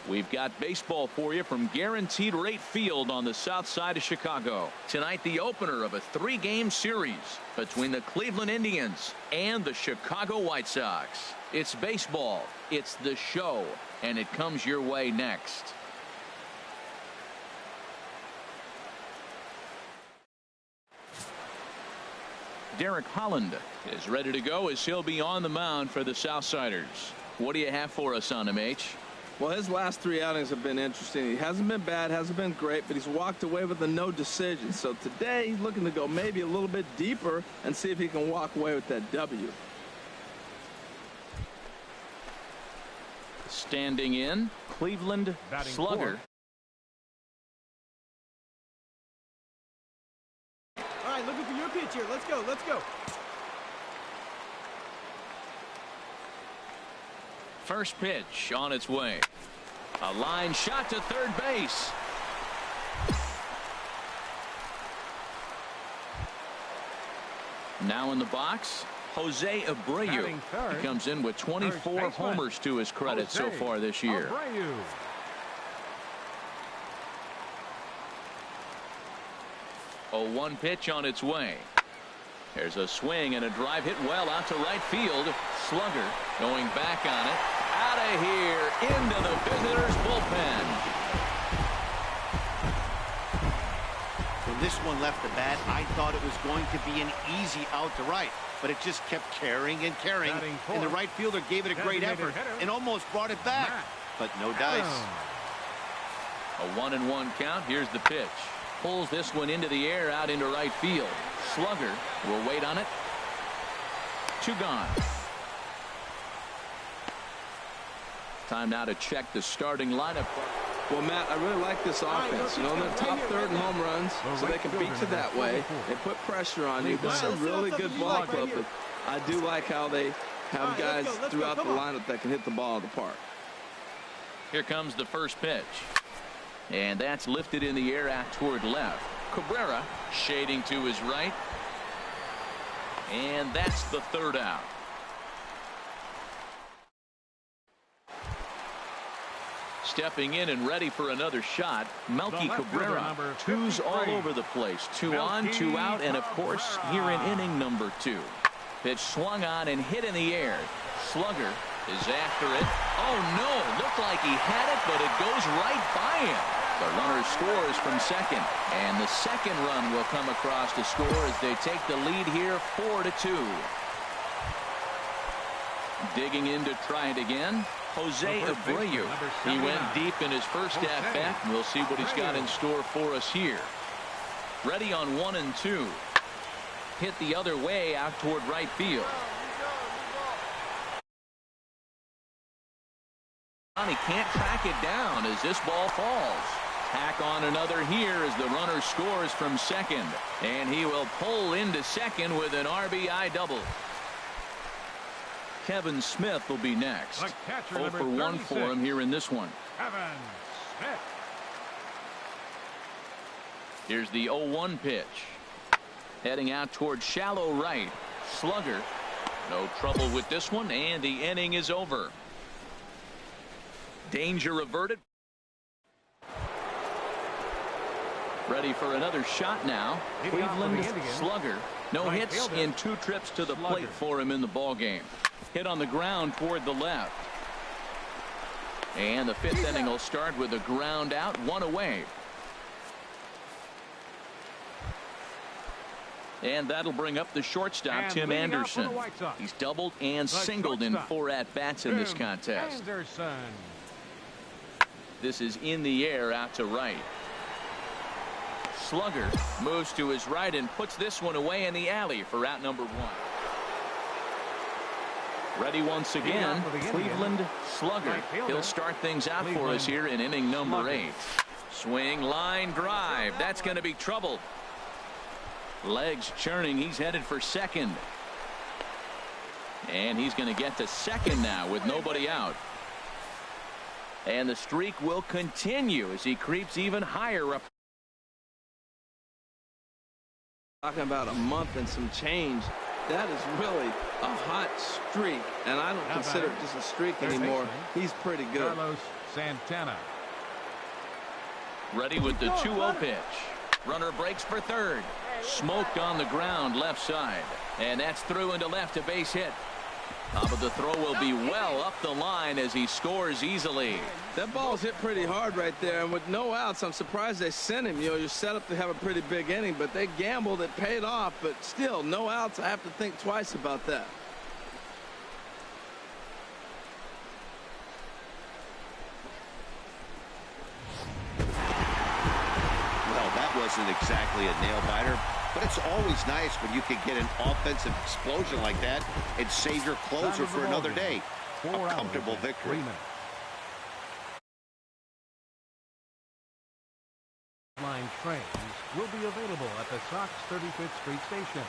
We've got baseball for you from Guaranteed Rate Field on the south side of Chicago. Tonight, the opener of a 3-game series between the Cleveland Indians and the Chicago White Sox. It's baseball, it's the show, and it comes your way next. Derek Holland is ready to go as he'll be on the mound for the Southsiders. What do you have for us on him, H? Well, his last 3 outings have been interesting. He hasn't been bad, hasn't been great, but he's walked away with a no decision. So today he's looking to go maybe a little bit deeper and see if he can walk away with that W. Standing in, Cleveland slugger. All right, looking for your pitch here. Let's go, let's go. First pitch on its way. A line shot to third base. Now in the box, Jose Abreu. He comes in with 24 homers to his credit so far this year. 0-1 pitch on its way. There's a swing and a drive hit well out to right field. Slugger going back on it. Out of here into the visitors' bullpen. When this one left the bat, I thought it was going to be an easy out to right, but it just kept carrying and carrying, and the right fielder gave it a great effort and almost brought it back, but no dice. A 1-1 count. Here's the pitch. Pulls this one into the air out into right field. Slugger will wait on it. 2 gone. Time now to check the starting lineup. Well, Matt, I really like this offense. You know, they're top third in home runs, so they can beat you that way. They put pressure on you. This is a really good ball club, but I do like how they have guys throughout the lineup that can hit the ball out of the park. Here comes the first pitch. And that's lifted in the air out toward left. Cabrera shading to his right. And that's the third out. Stepping in and ready for another shot, Melky Cabrera. 2s all over the place. 2 on, 2 out, and of course here in inning number 2. Pitch swung on and hit in the air. Slugger is after it. Oh no, looked like he had it, but it goes right by him. The runner scores from second, and the second run will come across to score as they take the lead here 4-2. Digging in to try it again, Jose Abreu. He went deep in his first at bat, and we'll see what he's got in store for us here. Ready on 1 and 2. Hit the other way out toward right field. He can't track it down as this ball falls. Tack on another here as the runner scores from second, and he will pull into second with an RBI double. Kevin Smith will be next. 0 for 1 for him here in this one. Kevin Smith. Here's the 0-1 pitch. Heading out toward shallow right. Slugger. No trouble with this one, and the inning is over. Danger averted. Ready for another shot now. Cleveland slugger. No hits in 2 trips to the plate for him in the ball game. Hit on the ground toward the left. And the 5th inning will start with a ground out, 1 away. And that'll bring up the shortstop, Tim Anderson. He's doubled and singled in 4 at-bats in this contest. This is in the air out to right. Slugger moves to his right and puts this one away in the alley for out number 1. Ready once again, Cleveland slugger. He'll start things out for us here in inning number 8. Swing, line, drive. That's going to be trouble. Legs churning. He's headed for second. And he's going to get to second now with nobody out. And the streak will continue as he creeps even higher up. Talking about a month and some change. That is really a hot streak, and I don't consider it just a streak anymore. He's pretty good. Santana. Ready with the 2-0 pitch. Runner breaks for third. Smoked on the ground left side. And that's through into left, a base hit. But the throw will be well up the line as he scores easily. That ball's hit pretty hard right there, and with no outs, I'm surprised they sent him. You know, you're set up to have a pretty big inning, but they gambled. It paid off, but still, no outs. I have to think twice about that. Well, that wasn't exactly a nail-biter, but it's always nice when you can get an offensive explosion like that and save your closer for another day. A comfortable victory. Line trains will be available at the Sox 35th Street Station,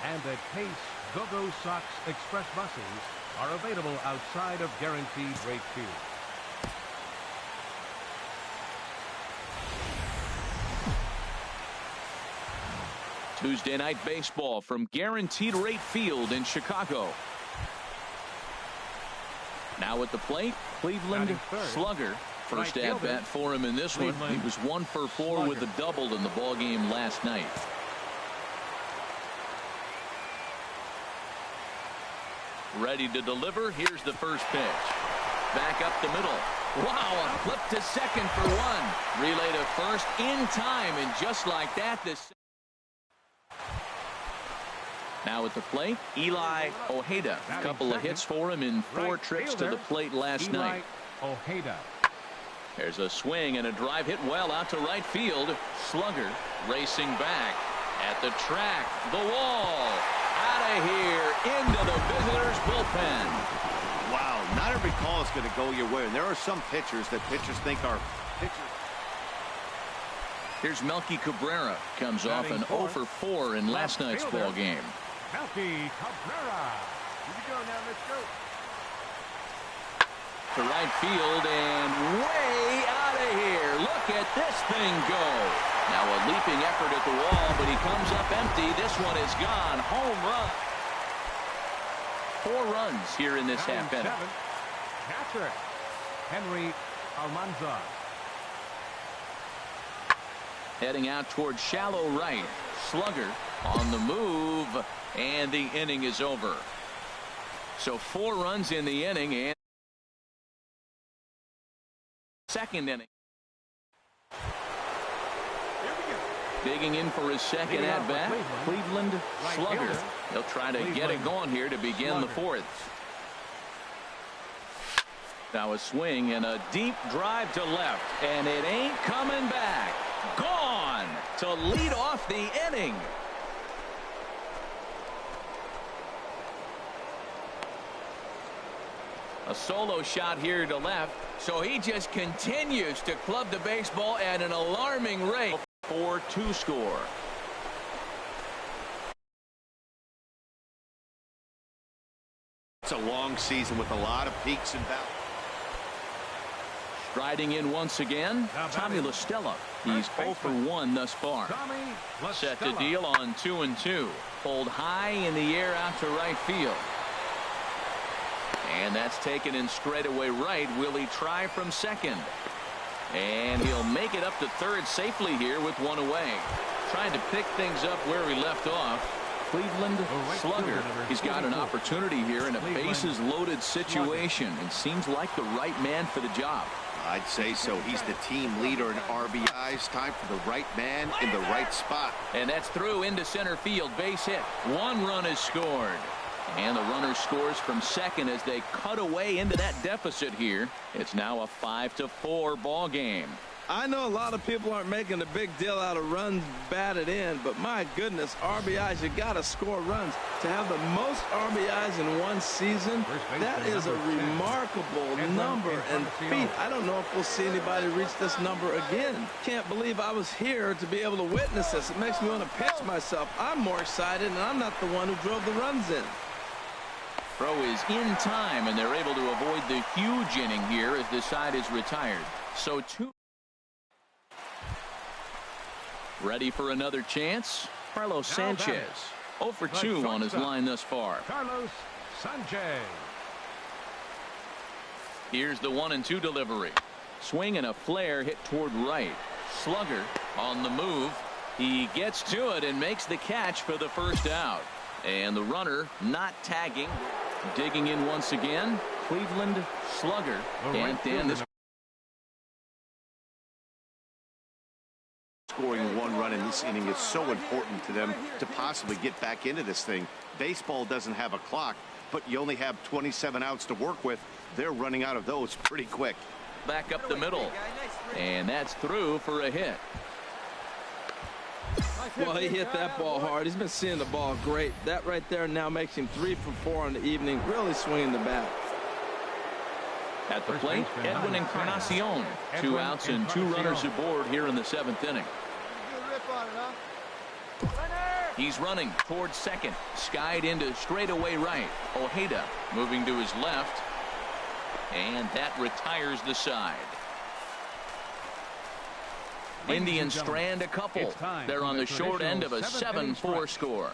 and the Case Go-Go Sox Express buses are available outside of Guaranteed Rate Field. Tuesday night baseball from Guaranteed Rate Field in Chicago. Now at the plate, Cleveland slugger. First at bat for him in this one. He was 1 for 4 with a double in the ball game last night. Ready to deliver. Here's the first pitch. Back up the middle. Wow, a flip to second for one. Relay to first in time, and just like that, this. Now at the plate, Eli Ojeda. A couple of hits for him in 4 trips to the plate last night. Ojeda. There's a swing and a drive hit well out to right field. Slugger racing back at the track. The wall. Out of here into the visitors' bullpen. Wow, not every call is going to go your way. And there are some pitchers that pitchers think are pitchers. Here's Melky Cabrera. Comes off an 0 for 4 in last night's ball game. Melky Cabrera. Here we go now. Let's go. To right field and way out of here. Look at this thing go. Now a leaping effort at the wall, but he comes up empty. This one is gone. Home run. 4 runs here in this half inning. Catcher Henry Almanza. Heading out toward shallow right. Slugger on the move, and the inning is over. So 4 runs in the inning, and second inning. Digging in for his second at bat, Cleveland slugger. They'll try to get it going here to begin the 4th. Now a swing and a deep drive to left, and it ain't coming back. Gone to lead off the inning. A solo shot here to left, so he just continues to club the baseball at an alarming rate. 4-2 score. It's a long season with a lot of peaks and valleys. Striding in once again, Tommy La Stella. He's 0 for 1 thus far. Set to deal on 2-2. Pulled high in the air out to right field. And that's taken in straightaway right. Will he try from second? And he'll make it up to third safely here with 1 away. Trying to pick things up where he left off. Cleveland slugger. He's got an opportunity here in a bases loaded situation and seems like the right man for the job. I'd say so. He's the team leader in RBIs. Time for the right man in the right spot. And that's through into center field. Base hit. 1 run is scored. And the runner scores from second as they cut away into that deficit here. It's now a 5-4 ball game. I know a lot of people aren't making a big deal out of runs batted in, but my goodness, RBIs, you got to score runs. To have the most RBIs in one season, that is a remarkable number and feat. I don't know if we'll see anybody reach this number again. Can't believe I was here to be able to witness this. It makes me want to pinch myself. I'm more excited, and I'm not the one who drove the runs in. Throw is in time, and they're able to avoid the huge inning here as the side is retired. So 2. Ready for another chance? Carlos Sanchez. 0 for 2 on his line thus far. Carlos Sanchez. Here's the 1-2 delivery. Swing and a flare hit toward right. Slugger on the move. He gets to it and makes the catch for the first out. And the runner not tagging. Digging in once again. Cleveland slugger. And Dan, this scoring one run in this inning is so important to them to possibly get back into this thing. Baseball doesn't have a clock, but you only have 27 outs to work with. They're running out of those pretty quick. Back up the middle. And that's through for a hit. Well, he hit that ball hard. He's been seeing the ball great. That right there now makes him 3 for 4 on the evening, really swinging the bat. At the plate, Edwin Encarnacion. 2 outs and 2 runners aboard here in the 7th inning. He's running towards second. Skied into straightaway right. Ojeda moving to his left. And that retires the side. Indians strand a couple. They're on the short end of a 7-4 score.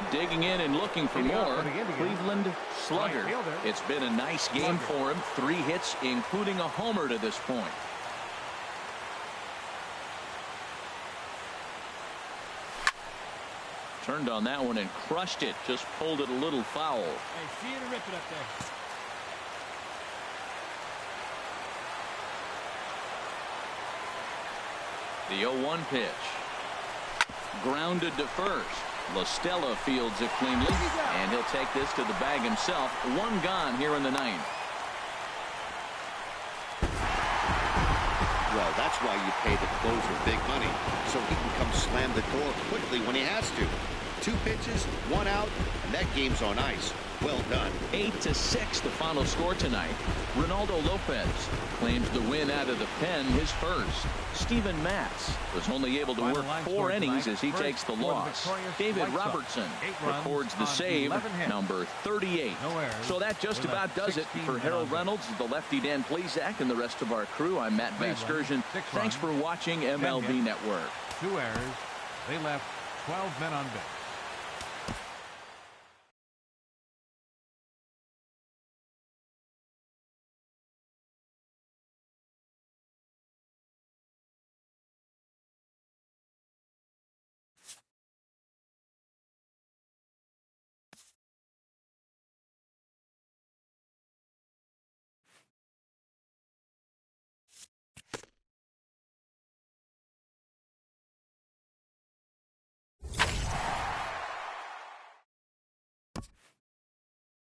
Digging in and looking for more. Cleveland slugger. It's been a nice game for him. 3 hits, including a homer to this point. Turned on that one and crushed it. Just pulled it a little foul. Hey, see you to rip it up there. The 0-1 pitch. Grounded to first. LaStella fields it cleanly, and he'll take this to the bag himself. 1 gone here in the 9th. Well, that's why you pay the closer big money, so he can come slam the door quickly when he has to. 2 pitches, 1 out, and that game's on ice. Well done. 8-6 the final score tonight. Ronaldo Lopez claims the win out of the pen, his first. Steven Matz was only able to work 4 innings as he takes the loss. David Robertson records the save, number 38. So that just about does it for Harold Reynolds, the lefty Dan Plesac, and the rest of our crew. I'm Matt Vasgersian. Thanks for watching MLB Network. 2 errors. They left 12 men on base.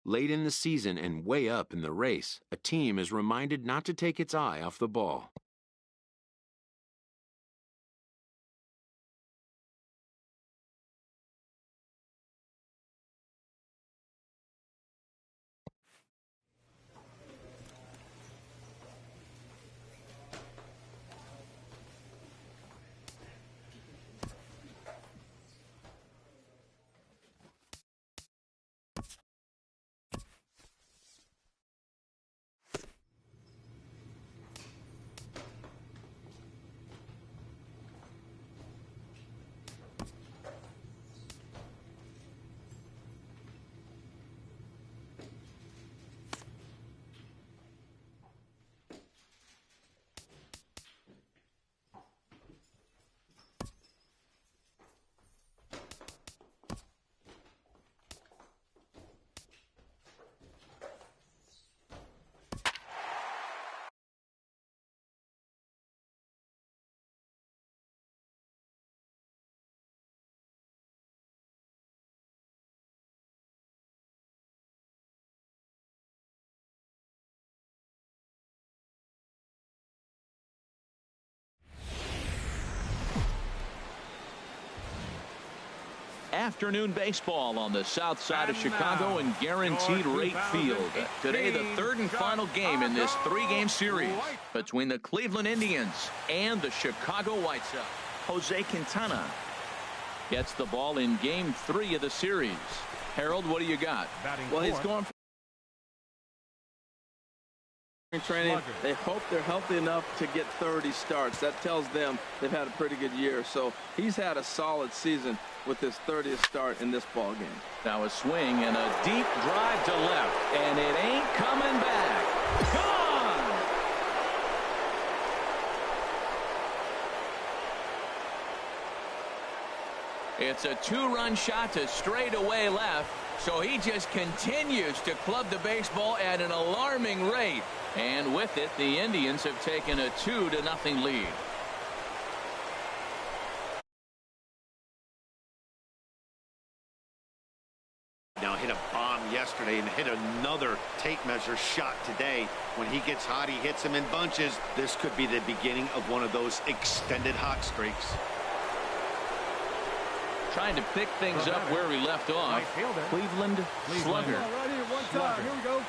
Late in the season and way up in the race, a team is reminded not to take its eye off the ball. Afternoon baseball on the south side of Chicago and Guaranteed Rate Field. Today, the 3rd and final game in this 3-game series between the Cleveland Indians and the Chicago White Sox. Jose Quintana gets the ball in Game 3 of the series. Harold, what do you got? Well, he's going for training. They hope they're healthy enough to get 30 starts. That tells them they've had a pretty good year. So he's had a solid season. with his 30th start in this ball game. Now a swing and a deep drive to left, and it ain't coming back. Gone! It's a two-run shot to straightaway left, so he just continues to club the baseball at an alarming rate. And with it, the Indians have taken a 2-0 lead. Now hit a bomb yesterday and hit another tape measure shot today. When he gets hot, he hits them in bunches. This could be the beginning of one of those extended hot streaks. Trying to pick things up where we left off. Cleveland slugger. Right here, one time. Here we go.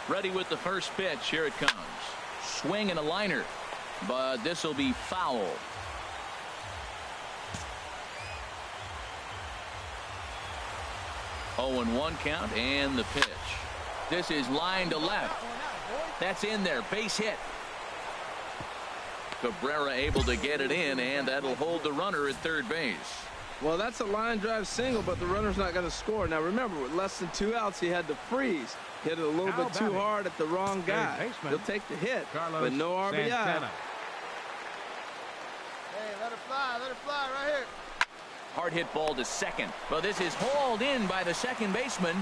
Ready with the first pitch. Here it comes. Swing and a liner, but this will be foul. 0-1 count, and the pitch. This is line to left. That's in there. Base hit. Cabrera able to get it in, and that'll hold the runner at third base. Well, that's a line drive single, but the runner's not going to score. Now, remember, with less than 2 outs, he had to freeze. Hit it a little bit too hard at the wrong guy. He'll take the hit, but no RBI. Hey, let her fly right here. Hard hit ball to second. Well, this is hauled in by the second baseman.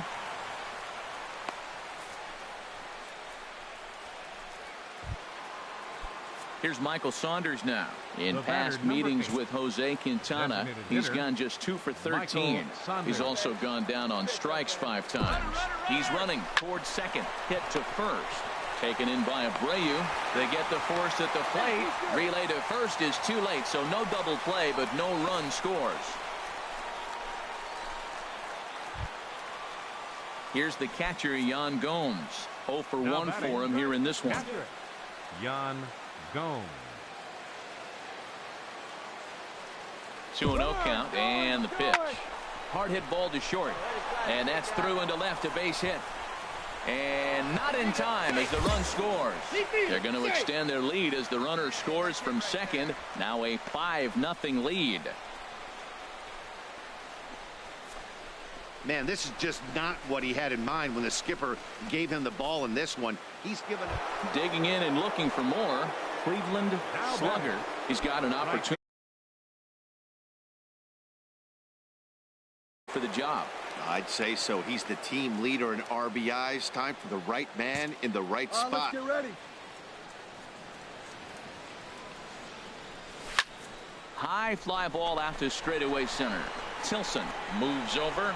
Here's Michael Saunders now. In past meetings with Jose Quintana, he's gone just 2 for 13. He's also gone down on strikes 5 times. He's running towards second. Hit to first. Taken in by Abreu. They get the force at the plate. Relay to first is too late, so no double play, but no run scores. Here's the catcher, Yan Gomes. 0 for 1 for him here in this one. Yan Gomes. 2-0 count, and the pitch. Hard hit ball to short, and that's through into left, a base hit. And not in time as the run scores. They're going to extend their lead as the runner scores from second. Now a 5-0 lead. Man, this is just not what he had in mind when the skipper gave him the ball in this one. He's given it. Digging in and looking for more. Cleveland slugger. He's got an opportunity for the job. I'd say so. He's the team leader in RBIs. Time for the right man in the right spot. Let's get ready. High fly ball out to straightaway center. Tilson moves over.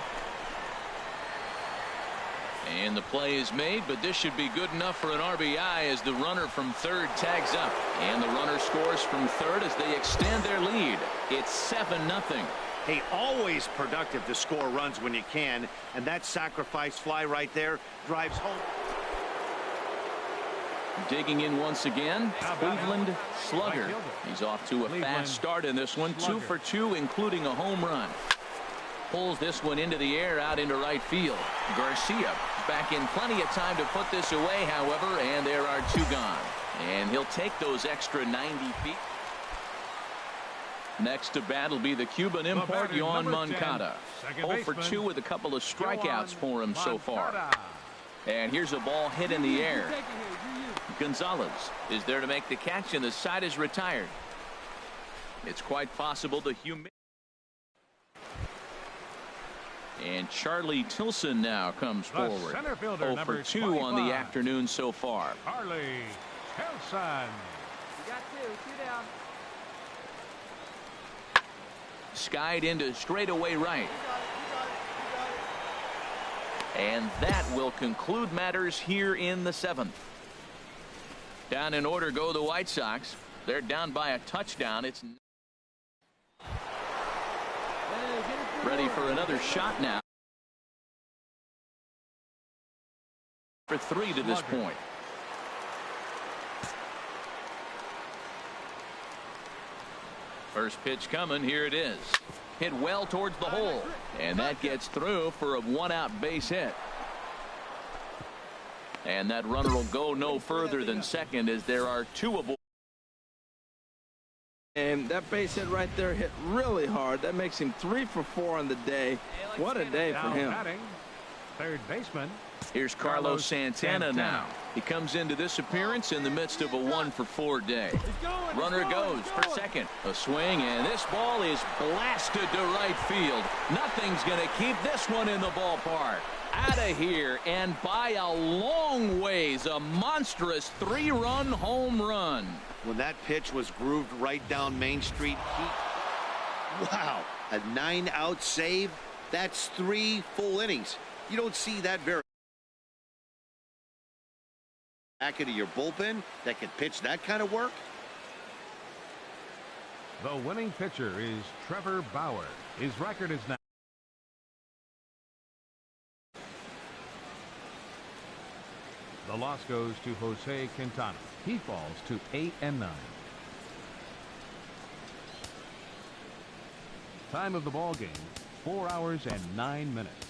And the play is made, but this should be good enough for an RBI as the runner from third tags up. And the runner scores from third as they extend their lead. It's 7-0. Hey, always productive to score runs when you can, and that sacrifice fly right there drives home. Digging in once again, Cleveland slugger. He's off to a fast start in this one. 2 for 2, including a home run. Pulls this one into the air out into right field. Garcia back in plenty of time to put this away, however, and there are 2 gone. And he'll take those extra 90 feet. Next to bat will be the Cuban import, Yoan Moncada. 0 for 2 with a couple of strikeouts for him so far. And here's a ball hit in the air. Gonzalez is there to make the catch, and the side is retired. It's quite possible the And Charlie Tilson now comes forward. 0 for 2 on the afternoon so far. Charlie Tilson. You got 2 down. Skied into straightaway right. And that will conclude matters here in the 7th. Down in order go the White Sox. They're down by a touchdown. It's ready for another shot now. For 3 to this point. First pitch coming. Here it is. Hit well towards the hole. And that gets through for a 1-out base hit. And that runner will go no further than second as there are 2 aboard. And that base hit right there hit really hard. That makes him 3 for 4 on the day. What a day for him. Batting, third baseman. Here's Carlos Santana now. He comes into this appearance in the midst of a 1 for 4 day. Runner goes for second. A swing, and this ball is blasted to right field. Nothing's going to keep this one in the ballpark. Out of here, and by a long ways, a monstrous 3-run home run. When that pitch was grooved right down Main Street, wow, a 9-out save. That's 3 full innings. You don't see that very back into your bullpen that can pitch that kind of work. The winning pitcher is Trevor Bauer. His record is now. The loss goes to Jose Quintana. He falls to 8 and 9. Time of the ball game, 4 hours and 9 minutes.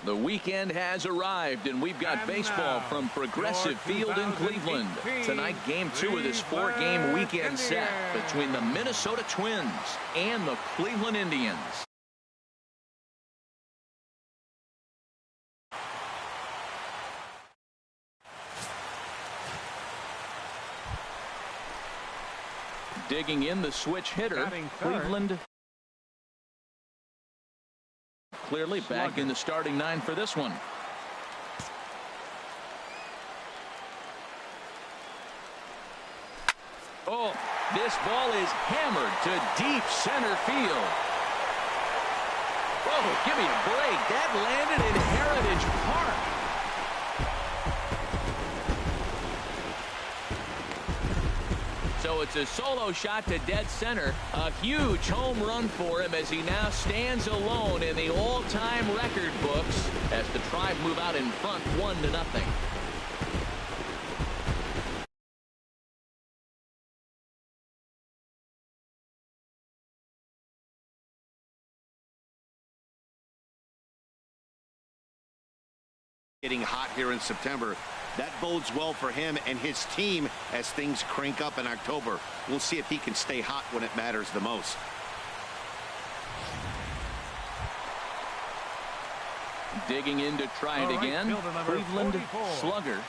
The weekend has arrived, and we've got baseball from Progressive Field in Cleveland. Tonight, Game 2 of this 4-game weekend set between the Minnesota Twins and the Cleveland Indians. Digging in the switch hitter, Cleveland clearly back in the starting 9 for this one. Oh, this ball is hammered to deep center field. Whoa, give me a break. That landed in Heritage Park. So it's a solo shot to dead center. A huge home run for him as he now stands alone in the all-time record books as the Tribe move out in front 1-0. Getting hot here in September. That bodes well for him and his team as things crank up in October. We'll see if he can stay hot when it matters the most. Digging in to try it again. Cleveland 44. slugger.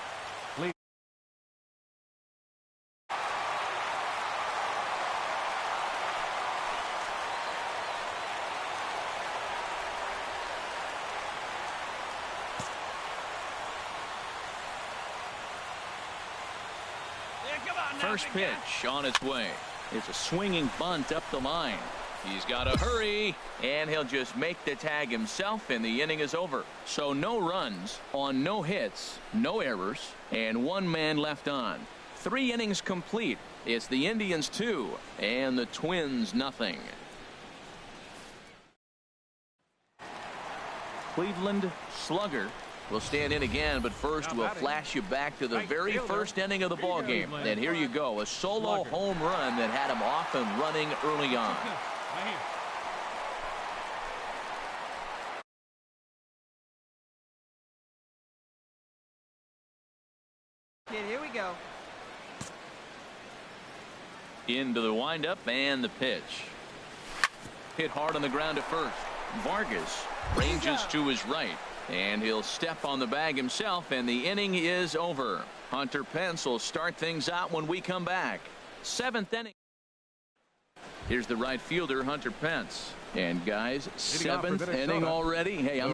First pitch on its way. It's a swinging bunt up the line. He's got to hurry, and he'll just make the tag himself, and the inning is over. So no runs on no hits, no errors, and 1 man left on. 3 innings complete. It's the Indians 2 and the Twins nothing. Cleveland slugger will stand in again, but first we'll flash you back to the very first inning of the ball game. And here you go, a solo home run that had him off and running early on. Here we go. Into the windup and the pitch. Hit hard on the ground at first. Vargas ranges to his right, and he'll step on the bag himself, and the inning is over. Hunter Pence will start things out when we come back. 7th inning. Here's the right fielder, Hunter Pence. And guys, 7th inning already. Hey, I'm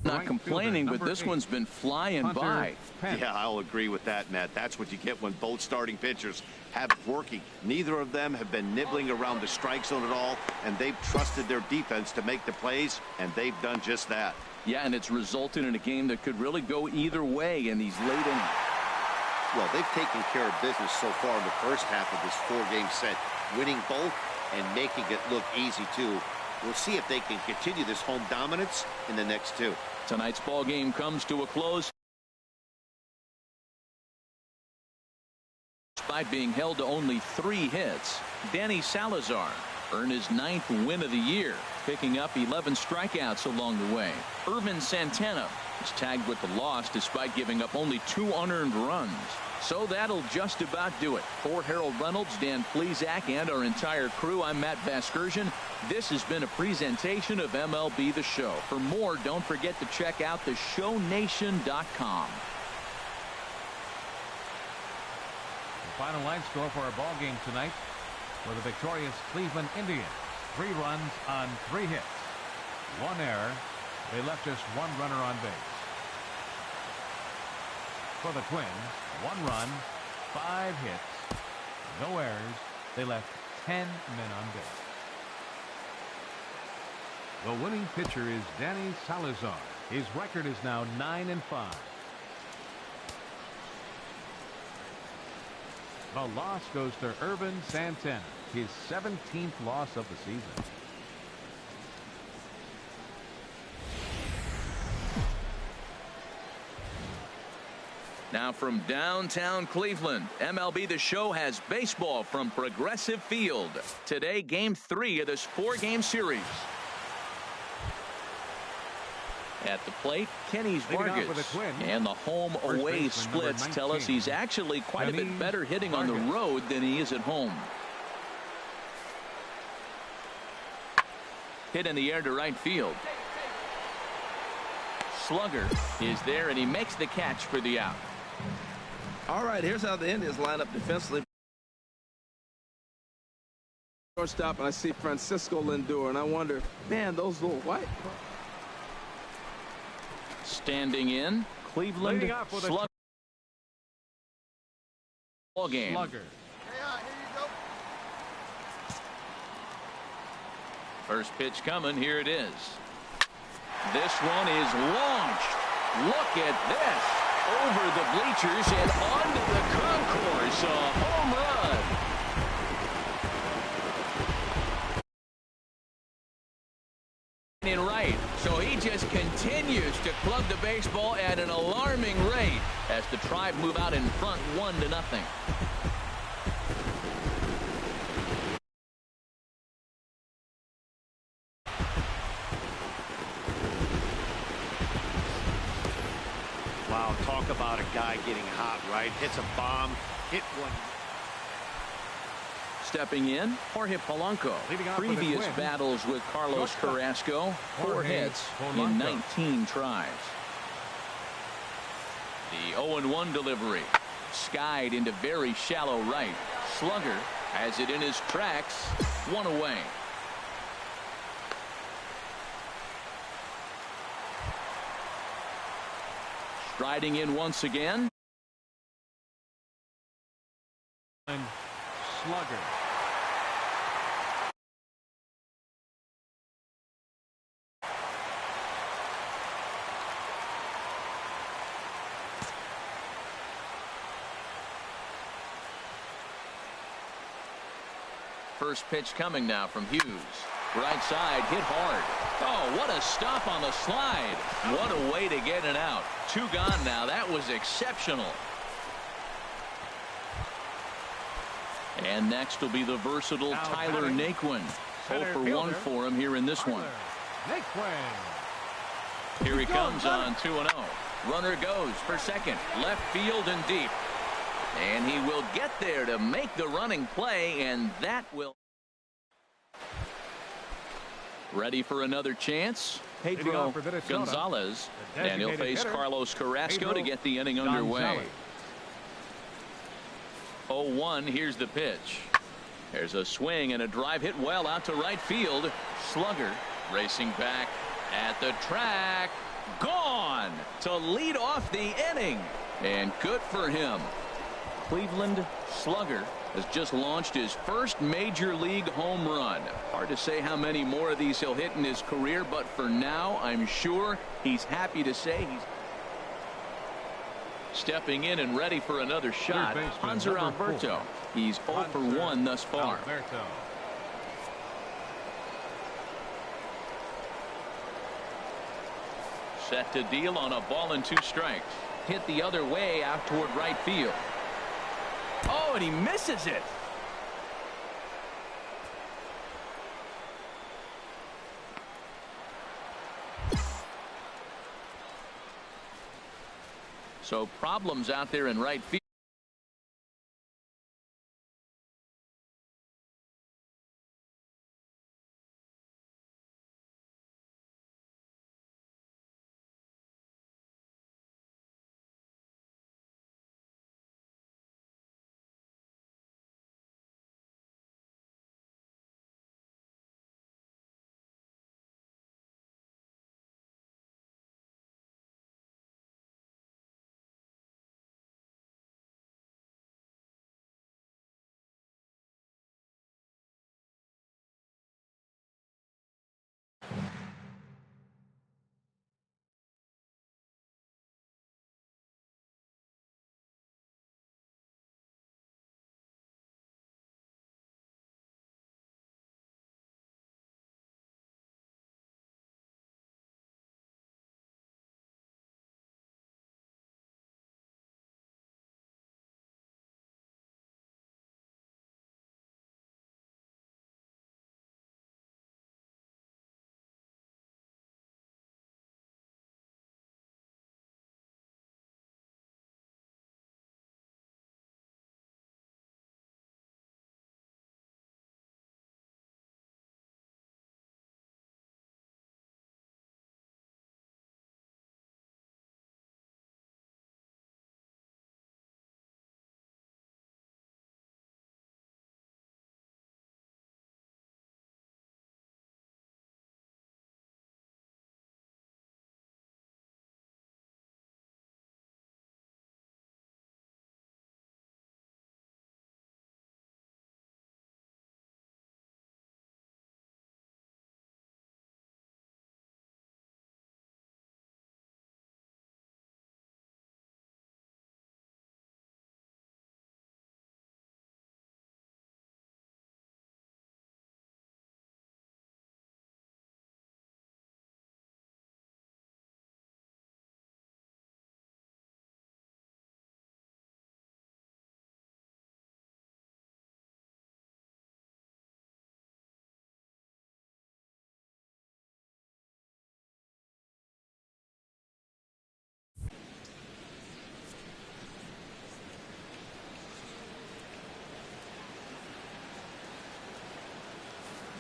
not complaining, but this one's been flying by. Yeah, I'll agree with that, Matt. That's what you get when both starting pitchers have it working. Neither of them have been nibbling around the strike zone at all, and they've trusted their defense to make the plays, and they've done just that. Yeah, and it's resulted in a game that could really go either way in these late innings. Well, they've taken care of business so far in the first half of this 4-game set, winning both and making it look easy, too. We'll see if they can continue this home dominance in the next 2. Tonight's ball game comes to a close. Despite being held to only 3 hits, Danny Salazar earned his 9th win of the year, picking up 11 strikeouts along the way. Irvin Santana is tagged with the loss despite giving up only 2 unearned runs. So that'll just about do it. For Harold Reynolds, Dan Plesac, and our entire crew, I'm Matt Vasgersian. This has been a presentation of MLB The Show. For more, don't forget to check out theshownation.com. The final line score for our ball game tonight for the victorious Cleveland Indians. 3 runs on 3 hits. 1 error. They left just 1 runner on base. For the Twins, 1 run, 5 hits, No errors. They left 10 men on base. The winning pitcher is Danny Salazar. His record is now 9-5. The loss goes to Irvin Santana, his 17th loss of the season. Now from downtown Cleveland, MLB The Show has baseball from Progressive Field. Today, Game 3 of this 4-game series. At the plate, Kenny's Vargas. And the home-away splits tell us he's actually quite a bit better hitting on the road than he is at home. Hit in the air to right field. Slugger is there, and he makes the catch for the out. All right, here's how the Indians line up defensively. Shortstop, and I see Francisco Lindor, and I wonder, man, those little white. Standing in, Cleveland, Slugger. Ball game. Slugger. First pitch coming. Here it is. This one is launched. Look at this. Over the bleachers and onto the concourse. A home run. In right, so he just continues to club the baseball at an alarming rate as the Tribe move out in front 1-0. Wow, talk about a guy getting hot, right? Hits a bomb, hit one. Stepping in, Jorge Polanco. Previous battles with Carlos Carrasco, 4 hits in 19 tries. The 0-1 delivery. Skied into very shallow right. Slugger has it in his tracks. 1 away. Striding in once again. Slugger. First pitch coming now from Hughes. Right side, hit hard. Oh, what a stop on the slide. What a way to get it out. 2 gone now. That was exceptional. And next will be the versatile Tyler Naquin. 0 for 1 for him here in this one. Here he comes on 2-0. Runner goes for second. Left field and deep. And he will get there to make the running play, and that will. Ready for another chance. Pedro Gonzalez. And he'll face Carlos Carrasco to get the inning underway. 0-1. Here's the pitch. There's a swing and a drive hit well out to right field. Slugger racing back at the track. Gone to lead off the inning. And good for him. Cleveland Slugger has just launched his first major league home run. Hard to say how many more of these he'll hit in his career, but for now, I'm sure he's happy to say he's stepping in and ready for another shot. Hanser Alberto. He's 0 for 1 thus far. Set to deal on a ball and 2 strikes. Hit the other way out toward right field. Oh, and he misses it. So problems out there in right field.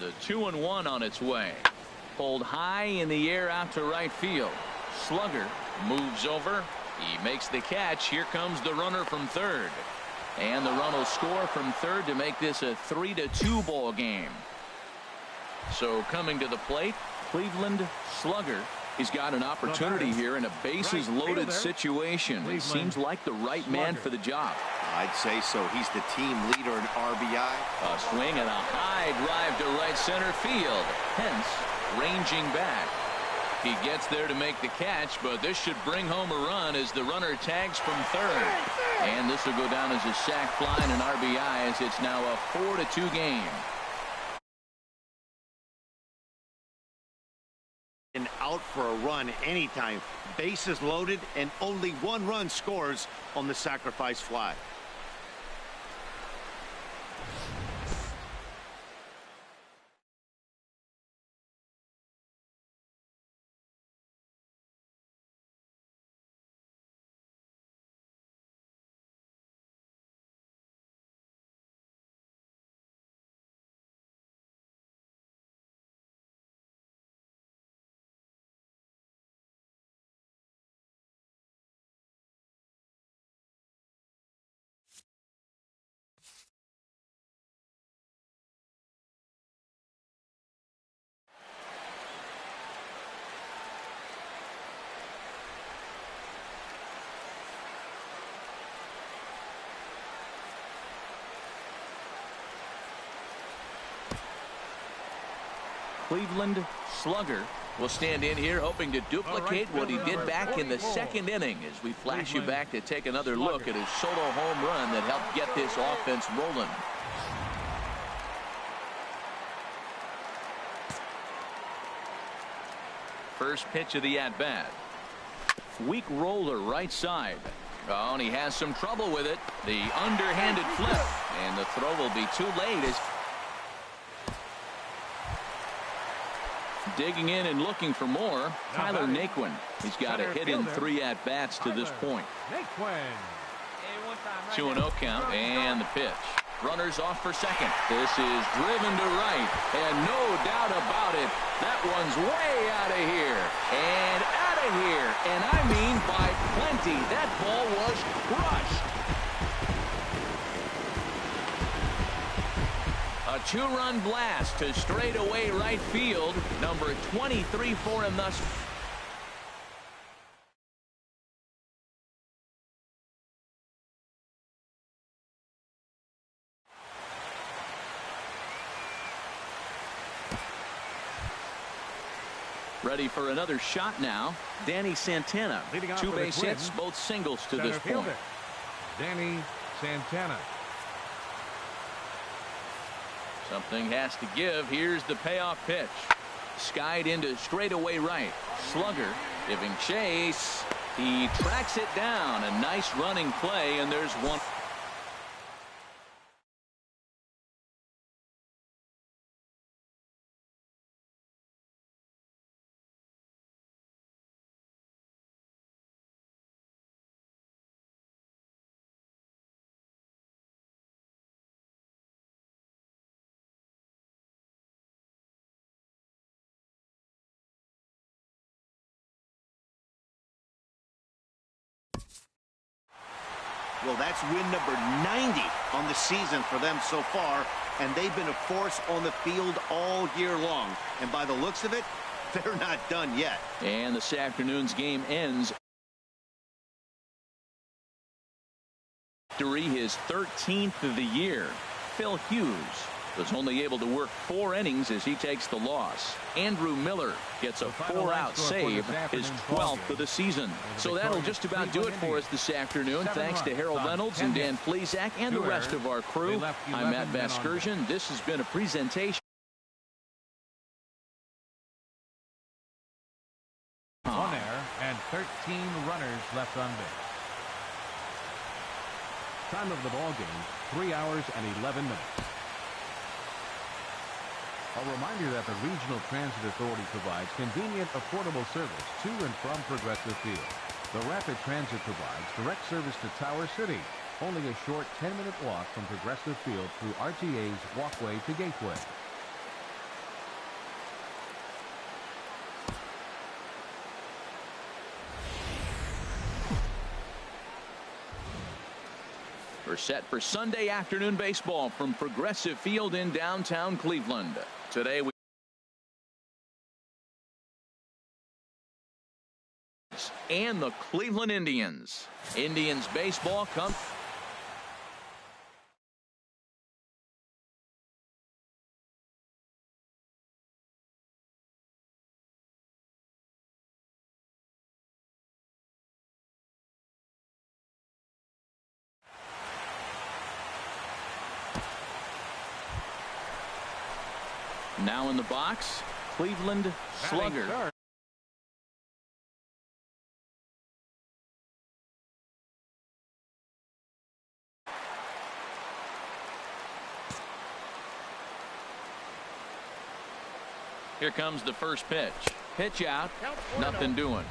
The 2-1 on its way. Pulled high in the air out to right field. Slugger moves over. He makes the catch. Here comes the runner from third. And the run will score from third to make this a 3-2 ball game. So coming to the plate, Cleveland Slugger. He's got an opportunity here in a bases loaded situation. It seems like the right man for the job. I'd say so. He's the team leader in RBI. A swing and a high drive to right center field. Hence ranging back. He gets there to make the catch, but this should bring home a run as the runner tags from third. And this will go down as a sac fly and an RBI as it's now a 4-2 game. And out for a run anytime. Bases loaded and only one run scores on the sacrifice fly. Cleveland Slugger will stand in here hoping to duplicate what he did back in the second inning as we flash you back to take another look at his solo home run that helped get this offense rolling. First pitch of the at-bat. Weak roller right side. Oh, and he has some trouble with it. The underhanded flip. And the throw will be too late as digging in and looking for more. Tyler Naquin. He's got a hit in 3 at-bats to this point. 2-0 count and the pitch. Runners off for second. This is driven to right. And no doubt about it, that one's way out of here. And out of here. And I mean by plenty. That ball was crushed. A 2-run blast to straightaway right field. Number 23 for him thus far. Ready for another shot now. Danny Santana. 2 base hits, both singles to this point. Danny Santana. Something has to give. Here's the payoff pitch. Skied into straightaway right. Slugger giving chase. He tracks it down. A nice running play, and there's one. Well, that's win number 90 on the season for them so far, and they've been a force on the field all year long. And by the looks of it, they're not done yet. And this afternoon's game ends. His 13th of the year. Phil Hughes was only able to work 4 innings as he takes the loss. Andrew Miller gets a 4-out save, his 12th of the season. So that'll just about do it for us this afternoon. Thanks to Harold Reynolds and Dan Plesac and the rest of our crew. I'm Matt Vasgersian. This has been a presentation. One error and 13 runners left on base. Time of the ball game, 3 hours and 11 minutes. A reminder that the Regional Transit Authority provides convenient, affordable service to and from Progressive Field. The Rapid Transit provides direct service to Tower City, only a short 10-minute walk from Progressive Field through RTA's Walkway to Gateway. We're set for Sunday afternoon baseball from Progressive Field in downtown Cleveland. Today we and the Cleveland Indians. Indians baseball comes. Now in the box, Cleveland slugger. Here comes the first pitch. Pitch out. Nothing doing.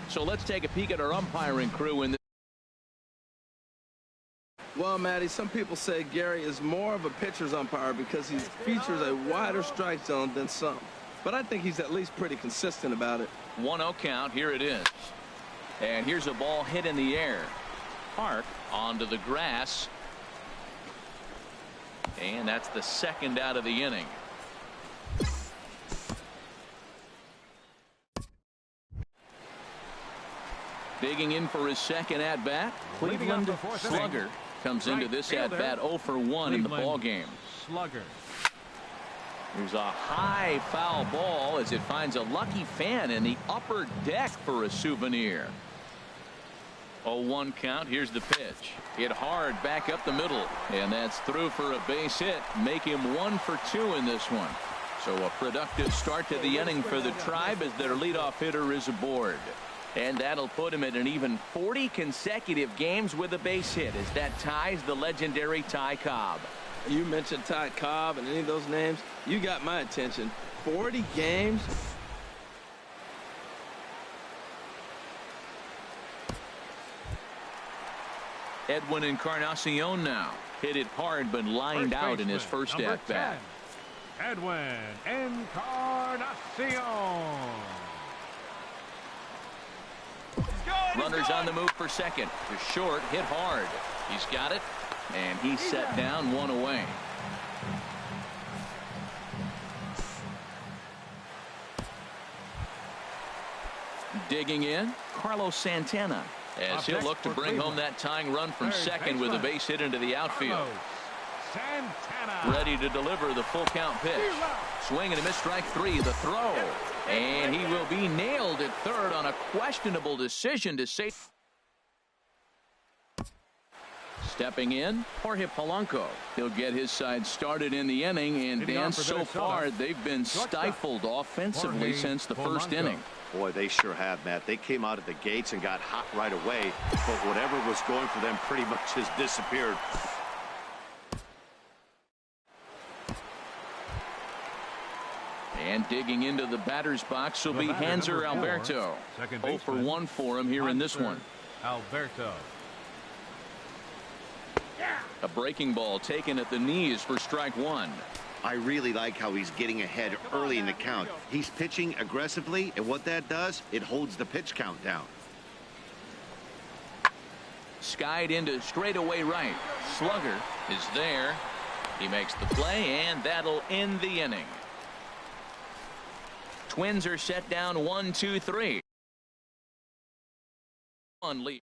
So let's take a peek at our umpiring crew in this. Well, Matty, some people say Gary is more of a pitcher's umpire because he features a wider strike zone than some. But I think he's at least pretty consistent about it. 1-0 count. Here it is. And here's a ball hit in the air. Park onto the grass. And that's the second out of the inning. Digging in for his second at-bat, Cleveland slugger comes into this at-bat 0 for 1 in the ball game. Slugger. There's a high foul ball as it finds a lucky fan in the upper deck for a souvenir. 0-1 count. Here's the pitch. Hit hard back up the middle, and that's through for a base hit. Make him 1 for 2 in this one. So a productive start to the inning for the Tribe as their leadoff hitter is aboard. And that'll put him at an even 40 consecutive games with a base hit as that ties the legendary Ty Cobb. You mentioned Ty Cobb and any of those names, you got my attention. 40 games. Edwin Encarnacion now. Hit it hard but lined out in his first at-bat. Edwin Encarnacion. Runners on the move for second. To short, hit hard. He's got it, and he's set down, 1 away. Digging in, Carlos Santana, as he'll look to bring home that tying run from second with a base hit into the outfield. Ready to deliver the full count pitch. Swing and a miss, strike 3. The throw. And he will be nailed at third on a questionable decision to save. Stepping in, Jorge Polanco. He'll get his side started in the inning, and Dan, so far they've been stifled offensively since the first inning. Boy, they sure have, Matt. They came out of the gates and got hot right away, but whatever was going for them pretty much has disappeared. And digging into the batter's box will be Hanser Alberto. 0 for 1 for him here in this one. Alberto. A breaking ball taken at the knees for strike 1. I really like how he's getting ahead early in the count. He's pitching aggressively, and what that does, it holds the pitch count down. Skied into straightaway right. Slugger is there. He makes the play, and that'll end the inning. Twins are set down 1-2-3. On lead.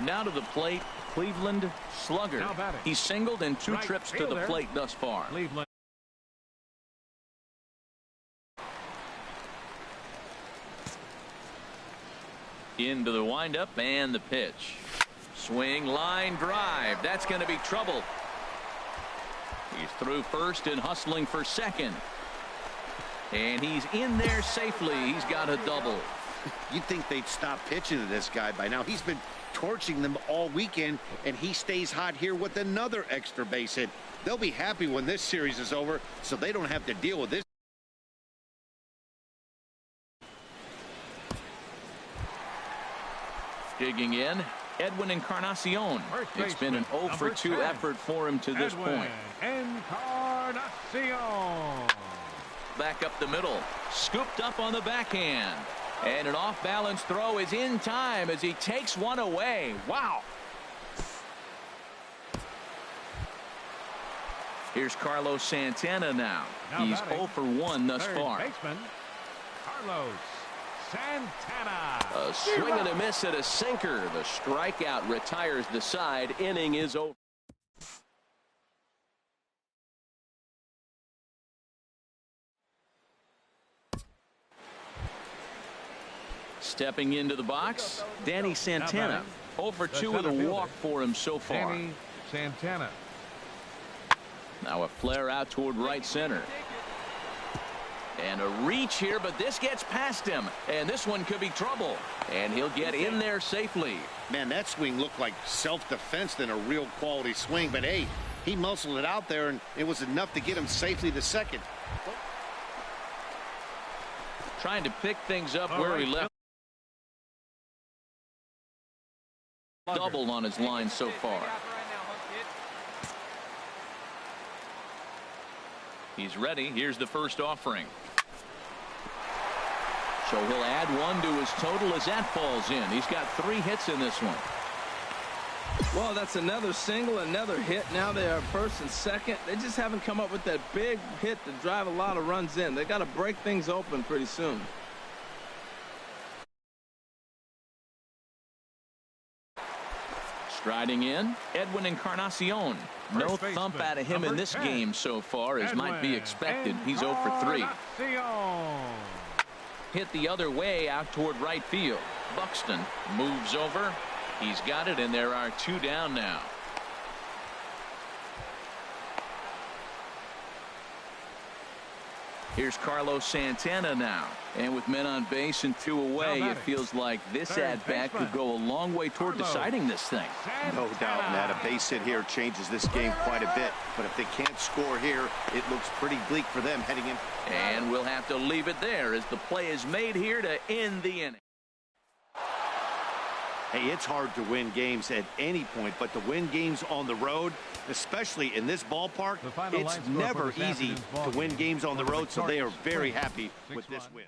Now to the plate, Cleveland slugger. He's singled in 2 trips to the plate thus far. Cleveland. Into the windup and the pitch. Swing, line drive. That's going to be trouble. He's through first and hustling for second. And he's in there safely. He's got a double. You'd think they'd stop pitching to this guy by now. He's been torching them all weekend, and he stays hot here with another extra base hit. They'll be happy when this series is over, so they don't have to deal with this. Digging in, Edwin Encarnacion. It's been an 0 for 2 effort for him to this point. Encarnacion. Back up the middle, scooped up on the backhand. And an off-balance throw is in time as he takes one away. Wow. Here's Carlos Santana now. He's 0 for 1 thus far. Baseman, Carlos Santana. A swing and a miss at a sinker. The strikeout retires the side. Inning is over. Stepping into the box, Danny Santana. 0 for 2 with a walk for him so far. Danny Santana. Now a flare out toward right center. And a reach here, but this gets past him. And this one could be trouble. And he'll get in there safely. Man, that swing looked like self-defense than a real quality swing. But, hey, he muscled it out there, and it was enough to get him safely to second. Trying to pick things up where he left. Double on his line so far. He's ready. Here's the first offering. So he'll add 1 to his total as that falls in. He's got 3 hits in this one. Well, that's another single, another hit. Now they are first and second. They just haven't come up with that big hit to drive a lot of runs in. They got to break things open pretty soon. Striding in, Edwin Encarnacion. No thump out of him in this game so far, as might be expected. He's 0 for 3. Hit the other way out toward right field. Buxton moves over. He's got it, and there are 2 down now. Here's Carlos Santana now. And with men on base and 2 away, it feels like this at-bat could go a long way toward deciding this thing. No doubt, Matt. A base hit here changes this game quite a bit. But if they can't score here, it looks pretty bleak for them heading in. And we'll have to leave it there as the play is made here to end the inning. Hey, it's hard to win games at any point, but to win games on the road, especially in this ballpark, it's never easy to win games on the road, so they are very happy with this win.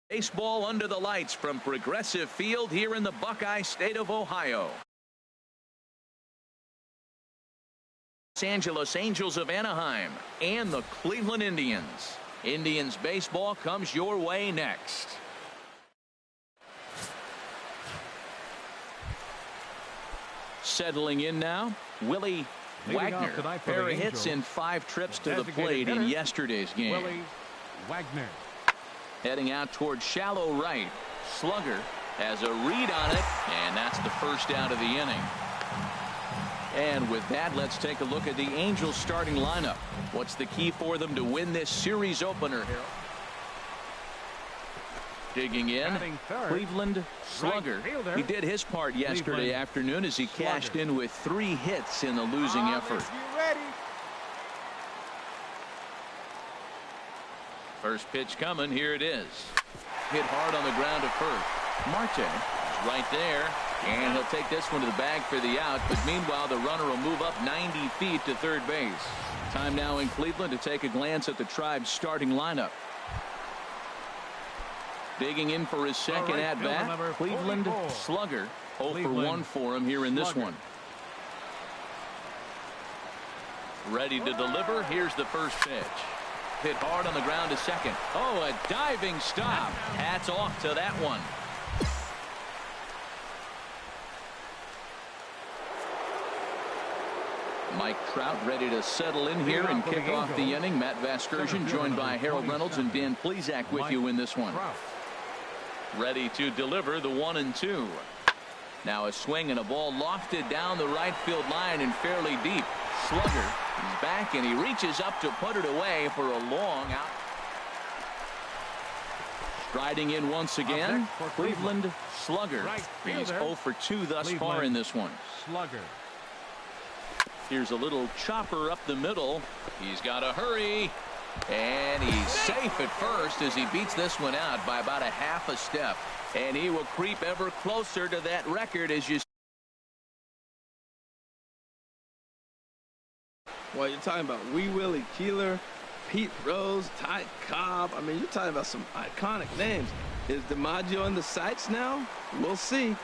Baseball under the lights from Progressive Field here in the Buckeye State of Ohio. Los Angeles Angels of Anaheim and the Cleveland Indians. Indians baseball comes your way next. Settling in now, Willie Wagner. Pair of hits in 5 trips to the plate in yesterday's game. Willie Wagner. Heading out toward shallow right. Slugger has a read on it, and that's the first out of the inning. And with that, let's take a look at the Angels starting lineup. What's the key for them to win this series opener here? Digging in, Cleveland Slugger. He did his part yesterday afternoon as he cashed in with 3 hits in the losing effort. First pitch coming. Here it is. Hit hard on the ground to first. Marte is right there, and he'll take this one to the bag for the out. But meanwhile, the runner will move up 90 feet to third base. Time now in Cleveland to take a glance at the Tribe's starting lineup. Digging in for his second at-bat, Cleveland Slugger. 0 for 1 for him here in this one. Ready to deliver. Here's the first pitch. Hit hard on the ground to second. Oh, a diving stop. Hats off to that one. Mike Trout ready to settle in here and kick off the inning. Matt Vasgersian joined by Harold Reynolds and Dan Plesac with you in this one. Ready to deliver the 1-2. Now a swing and a ball lofted down the right field line and fairly deep. Slugger is back and he reaches up to put it away for a long out. Striding in once again, Cleveland Slugger. He's 0 for 2 thus far in this one. Slugger. Here's a little chopper up the middle. He's got to hurry. And he's safe at first as he beats this one out by about a half a step. And he will creep ever closer to that record as you. Well, you're talking about Wee Willie Keeler, Pete Rose, Ty Cobb. I mean, you're talking about some iconic names. Is DiMaggio in the sights now? We'll see.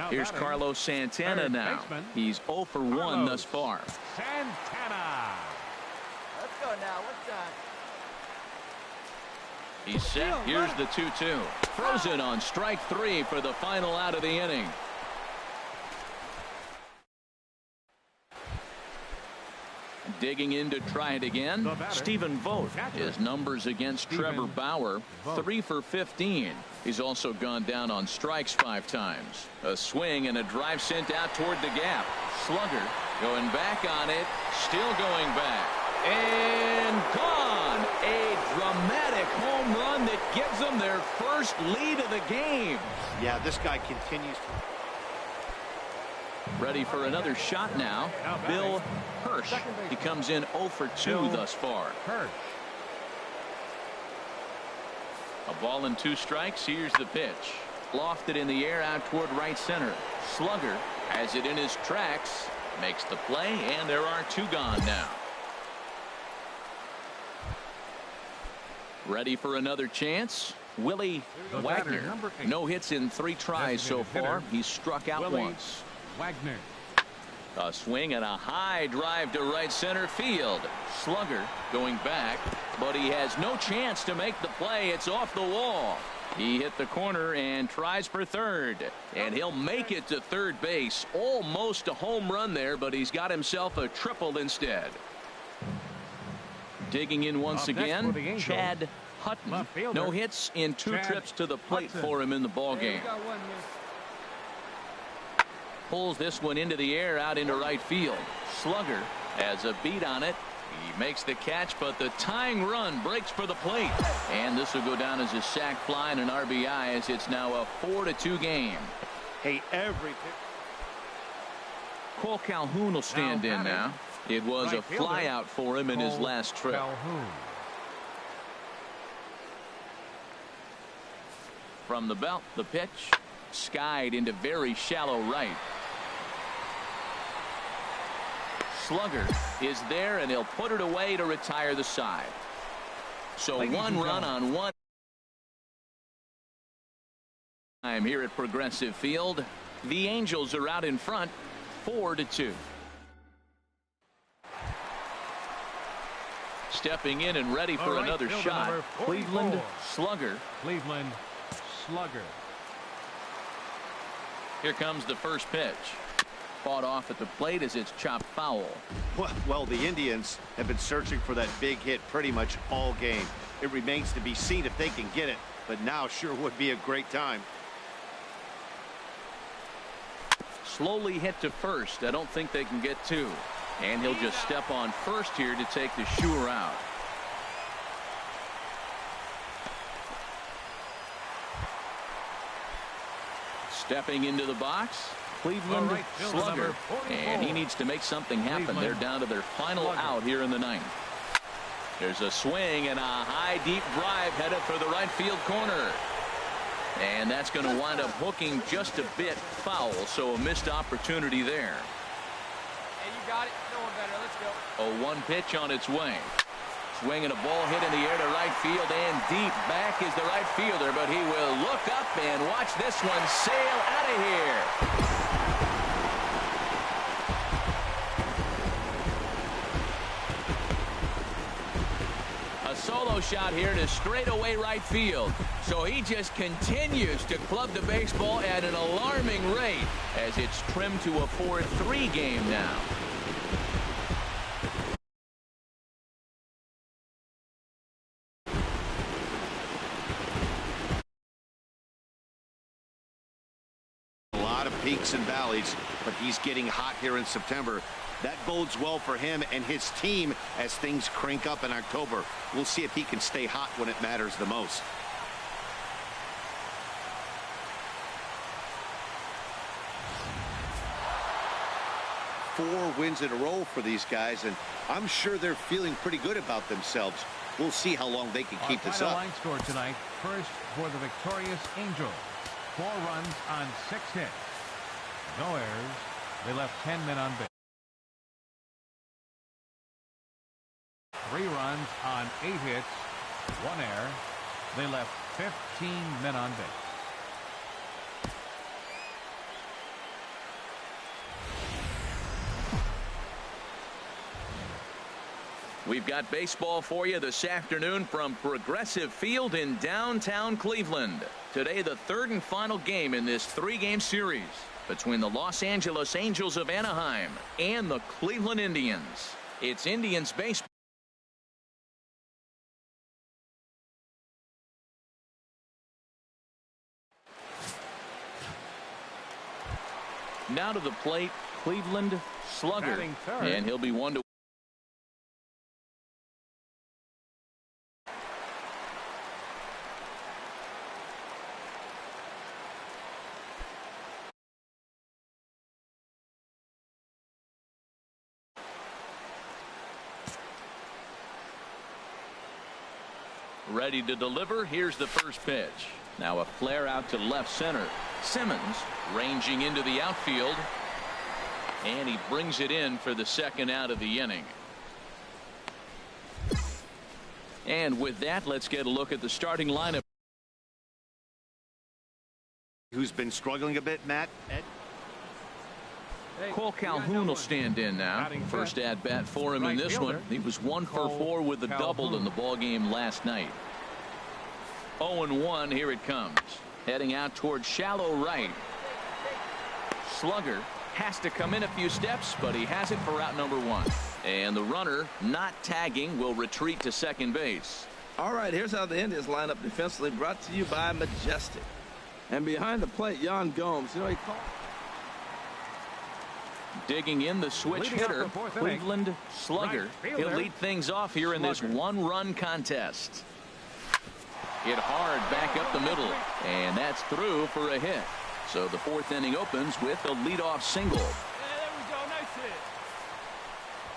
Here's Carlos Santana now. He's 0 for 1 thus far. Santana. Let's go now. What's that? He's set. Here's the 2-2. Frozen on strike 3 for the final out of the inning. Digging in to try it again. Stephen Vogt. His numbers against Trevor Bauer, 3 for 15. He's also gone down on strikes 5 times. A swing and a drive sent out toward the gap. Slugger going back on it. Still going back. And gone. A dramatic home run that gives them their first lead of the game. Yeah, this guy continues to. Ready for another shot now. Bill Hirsch. He comes in 0 for 2 thus far. A ball and 2 strikes. Here's the pitch. Lofted in the air out toward right center. Slugger has it in his tracks. Makes the play, and there are 2 gone now. Ready for another chance. Willie Wagner. No hits in 3 tries so far. He's struck out once. Wagner. A swing and a high drive to right center field. Slugger going back, but he has no chance to make the play. It's off the wall. He hit the corner and tries for third, and he'll make it to third base. Almost a home run there, but he's got himself a triple instead. Digging in once again, Chad Hutton. No hits in 2 trips to the plate for him in the ball game. Pulls this one into the air out into right field. Slugger has a beat on it. He makes the catch, but the tying run breaks for the plate. And this will go down as a sac fly and an RBI as it's now a 4-2 game. Hey, Cole Calhoun will stand in now. It was a fly out for him in his last trip. From the belt, the pitch. Skied into very shallow right. Slugger is there, and he'll put it away to retire the side. So 1 run on 1 time here at Progressive Field. The Angels are out in front, 4-2. Stepping in and ready for another shot, Cleveland Slugger. Cleveland Slugger. Here comes the first pitch. Fought off at the plate as it's chopped foul. Well, the Indians have been searching for that big hit pretty much all game. It remains to be seen if they can get it, but now sure would be a great time. Slowly hit to first. I don't think they can get two. And he'll just step on first here to take the sure out. Stepping into the box, Cleveland slugger. And he needs to make something happen. They're down to their final out here in the ninth. There's a swing and a high deep drive headed for the right field corner. And that's going to wind up hooking just a bit foul, so a missed opportunity there. Hey, you got it. No one better. Let's go. A 1 pitch on its way. Swing and a ball hit in the air to right field, and deep back is the right fielder, but he will look up and watch this one sail out of here. A solo shot here to straightaway right field. So he just continues to club the baseball at an alarming rate as it's trimmed to a 4-3 game now. Peaks and valleys, but he's getting hot here in September. That bodes well for him and his team as things crank up in October. We'll see if he can stay hot when it matters the most. Four wins in a row for these guys, and I'm sure they're feeling pretty good about themselves. We'll see how long they can keep this up. Line score tonight. First for the victorious Angels. 4 runs on 6 hits. No errors. They left 10 men on base. 3 runs on 8 hits. 1 error. They left 15 men on base. We've got baseball for you this afternoon from Progressive Field in downtown Cleveland. Today, the third and final game in this 3-game series between the Los Angeles Angels of Anaheim and the Cleveland Indians. It's Indians baseball. Now to the plate, Cleveland slugger, and he'll be 1-1. Ready to deliver. Here's the first pitch. Now a flare out to left center. Simmons ranging into the outfield, and he brings it in for the second out of the inning. And with that, let's get a look at the starting lineup. Who's been struggling a bit, Matt? Cole Calhoun will stand in now. First at bat for him in this one. He was 1 for 4 with a double in the ball game last night. 0-1. Here it comes. Heading out towards shallow right. Slugger has to come in a few steps, but he has it for out number 1. And the runner, not tagging, will retreat to second base. All right, here's how the Indians line up defensively, brought to you by Majestic. And behind the plate, Yan Gomes. You know, he called. Digging in the switch hitter, Cleveland slugger. He'll lead things off here in this 1-run contest. Hit hard back up the middle, and that's through for a hit. So the 4th inning opens with a leadoff single. There we go. Nice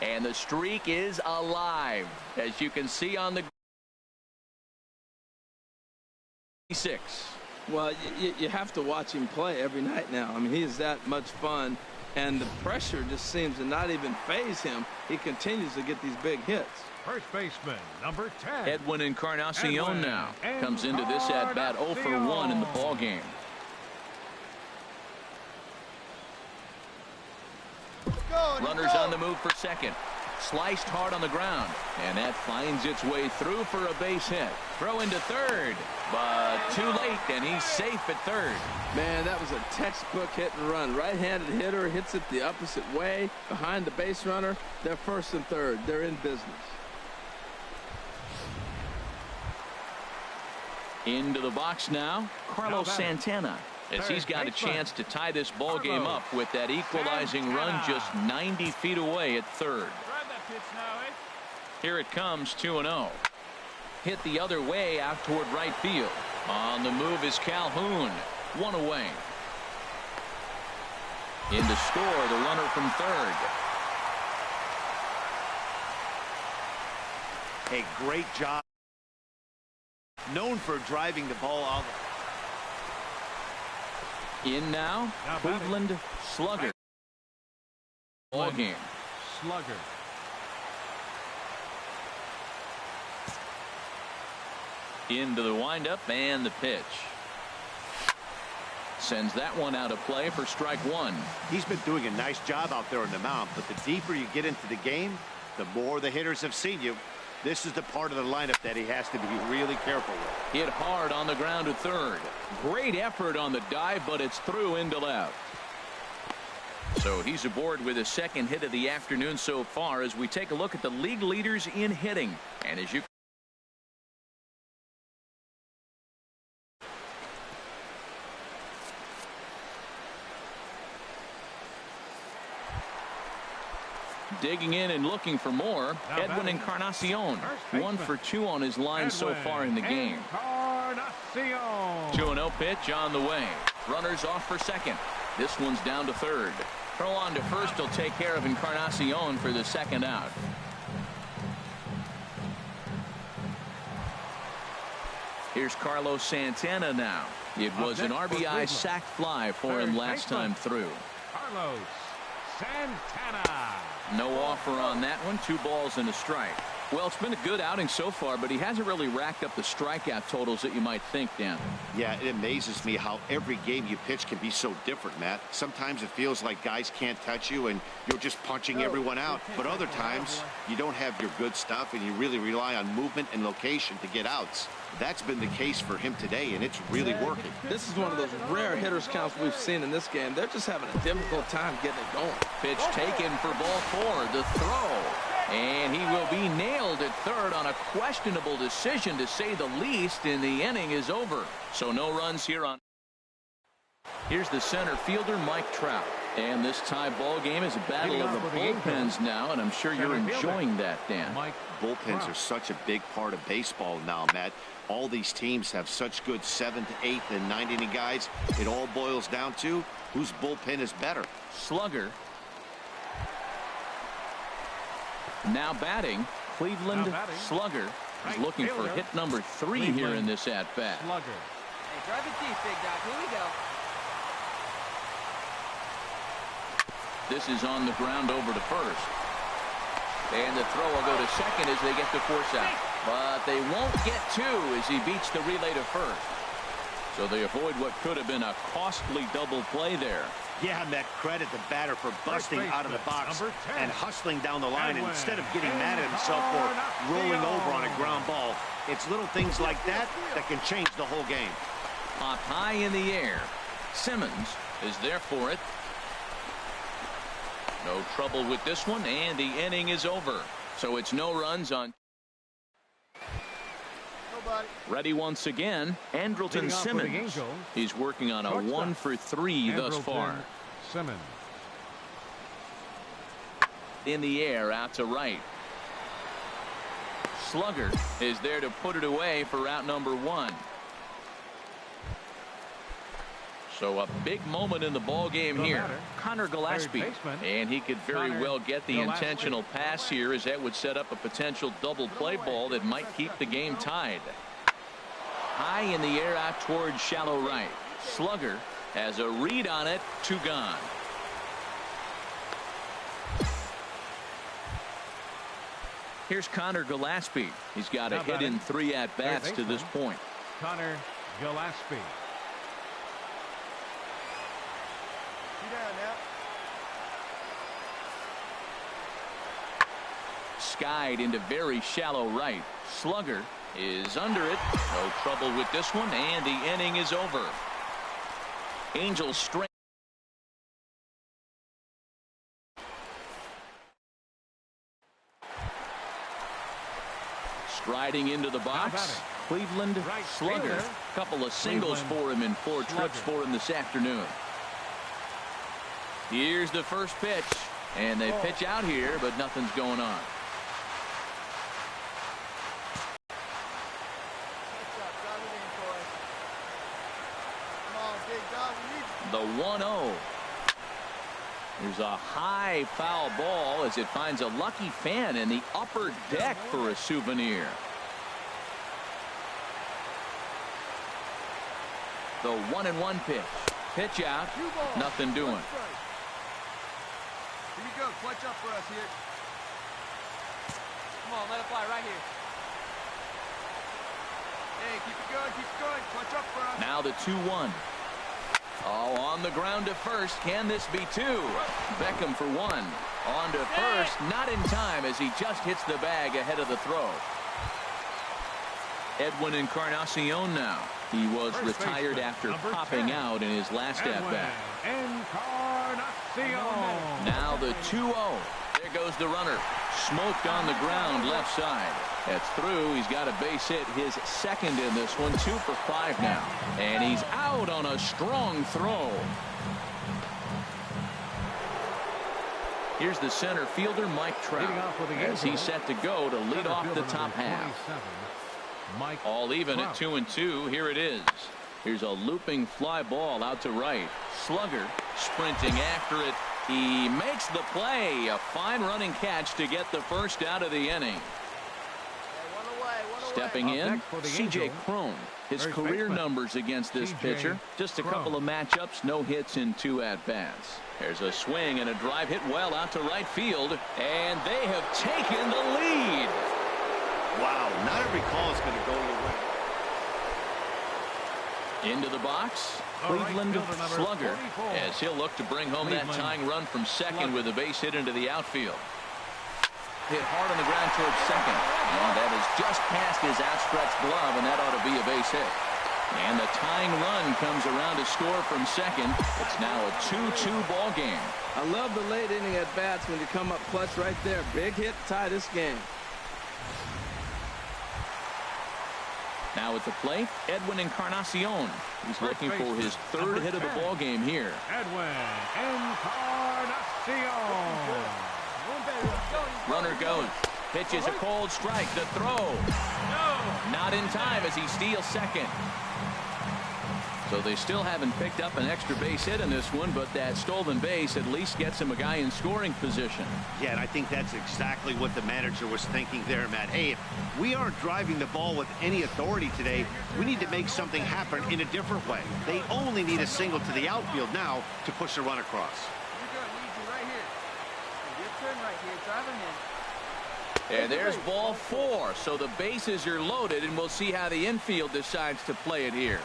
hit. And the streak is alive, as you can see on the 6. Well, you have to watch him play every night now. I mean, he is that much fun. And the pressure just seems to not even faze him. He continues to get these big hits. First baseman, number 10. Edwin Encarnacion now comes into this at-bat 0 for 1 in the ball game. Runners on the move for second. Sliced hard on the ground, and that finds its way through for a base hit. Throw into third, but Too late, and he's safe at third. Man, that was a textbook hit and run. Right-handed hitter hits it the opposite way. Behind the base runner, they're first and third. They're in business. Into the box now, Carlos Santana, as he's got a chance to tie this ball game up with that equalizing run just 90 feet away at third. Here it comes, 2-0. Hit the other way out toward right field. On the move is Calhoun. One away. In to score, the runner from third. A great job. Known for driving the ball out. In now, Cleveland Slugger. Ball game. Slugger. Into the windup and the pitch. Sends that one out of play for strike one. He's been doing a nice job out there on the mound, but the deeper you get into the game, the more the hitters have seen you. This is the part of the lineup that he has to be really careful with. Hit hard on the ground to third. Great effort on the dive, but it's through into left. So he's aboard with his second hit of the afternoon so far as we take a look at the league leaders in hitting. And as you digging in and looking for more, Edwin Encarnacion, 1 for 2 on his line so far in the game. 2-0 pitch on the way. Runners off for second. This one's down to third. Throw on to first will take care of Encarnacion for the second out. Here's Carlos Santana now. It was an RBI sac fly for him last time through. Carlos Santana. No offer on that one. 2 balls and a strike. Well, it's been a good outing so far, but he hasn't really racked up the strikeout totals that you might think, Dan. Yeah, it amazes me how every game you pitch can be so different, Matt. Sometimes it feels like guys can't touch you and you're just punching everyone out. But other times you don't have your good stuff and you really rely on movement and location to get outs. That's been the case for him today, and it's really working. This is one of those rare hitters counts we've seen in this game. They're just having a difficult time getting it going. Pitch taken for ball 4. The throw. And he will be nailed at third on a questionable decision, to say the least, and the inning is over. So no runs here on. Here's the center fielder, Mike Trout. And this tie ball game is a battle of the bullpens now, and I'm sure you're enjoying that, Dan. Bullpens are such a big part of baseball now, Matt. All these teams have such good 7th, 8th, and 9th inning guys. It all boils down to whose bullpen is better. Slugger. Now batting, Cleveland Slugger is looking for hit number 3 here in this at-bat. Hey, drive it deep, big dog. Here we go. This is on the ground over to first. And the throw will go to second as they get the force out. But they won't get 2 as he beats the relay to first. So they avoid what could have been a costly double play there. Yeah, Matt, credit the batter for busting out of the box and hustling down the line instead of getting mad at himself for rolling over on a ground ball. It's little things like that that can change the whole game. Up high in the air. Simmons is there for it. No trouble with this one, and the inning is over. So it's no runs on. Ready once again, Andrelton Simmons. He's working on a 1 for 3 thus far. Simmons. In the air, out to right. Slugger is there to put it away for out number 1. So a big moment in the ball game here. Connor Gillespie, and he could very well get the intentional pass here, as that would set up a potential double play ball that might keep the game tied. High in the air out towards shallow right. Slugger has a read on it. 2 gone. Here's Connor Gillespie. He's got a hit in 3 at-bats to this point. Connor Gillespie. Skied into very shallow right. Slugger is under it. No trouble with this one, and the inning is over. Angels straight. Striding into the box, Cleveland slugger. Couple of singles for him and 4 trips for him this afternoon. Here's the first pitch, and they pitch out here, but nothing's going on. The 1-0. There's a high foul ball as it finds a lucky fan in the upper deck for a souvenir. The 1-1 pitch. Pitch out. Nothing doing. Here you go. Clutch up for us here. Come on, let it fly right here. Hey, keep it going, keep it going. Clutch up for us. Now the 2-1. Oh, on the ground to first. Can this be 2? Beckham for 1. On to first. Not in time as he just hits the bag ahead of the throw. Edwin Encarnacion now. He was retired after popping out in his last at-bat. Now the 2-0. There goes the runner. Smoked on the ground left side. That's through. He's got a base hit, his second in this one. 2 for 5 now. And he's out on a strong throw. Here's the center fielder, Mike Trout, as he's set to go to lead off the top half. All even at 2-2. Here it is. Here's a looping fly ball out to right. Slugger sprinting after it. He makes the play. A fine running catch to get the first out of the inning. Stepping in, C.J. Cron. His career numbers against this pitcher. Just a couple of matchups, no hits in 2 at-bats. There's a swing and a drive hit well out to right field. And they have taken the lead. Wow, not every call is going to go your way. Into the box, Cleveland slugger, as he'll look to bring home that tying run from second with a base hit into the outfield. Hit hard on the ground towards second. And that is just past his outstretched glove, and that ought to be a base hit. And the tying run comes around to score from second. It's now a 2-2 ball game. I love the late inning at bats when you come up clutch right there. Big hit, tie this game. Now at the plate, Edwin Encarnacion. He's looking for his 3rd hit of the ball game here. Edwin Encarnacion. Runner goes. Pitches a cold strike. The throw. Not in time as he steals second. So they still haven't picked up an extra base hit in this one, but that stolen base at least gets him a guy in scoring position. Yeah, and I think that's exactly what the manager was thinking there, Matt. Hey, if we aren't driving the ball with any authority today, we need to make something happen in a different way. They only need a single to the outfield now to push a run across. And there's ball 4, so the bases are loaded, and we'll see how the infield decides to play it here.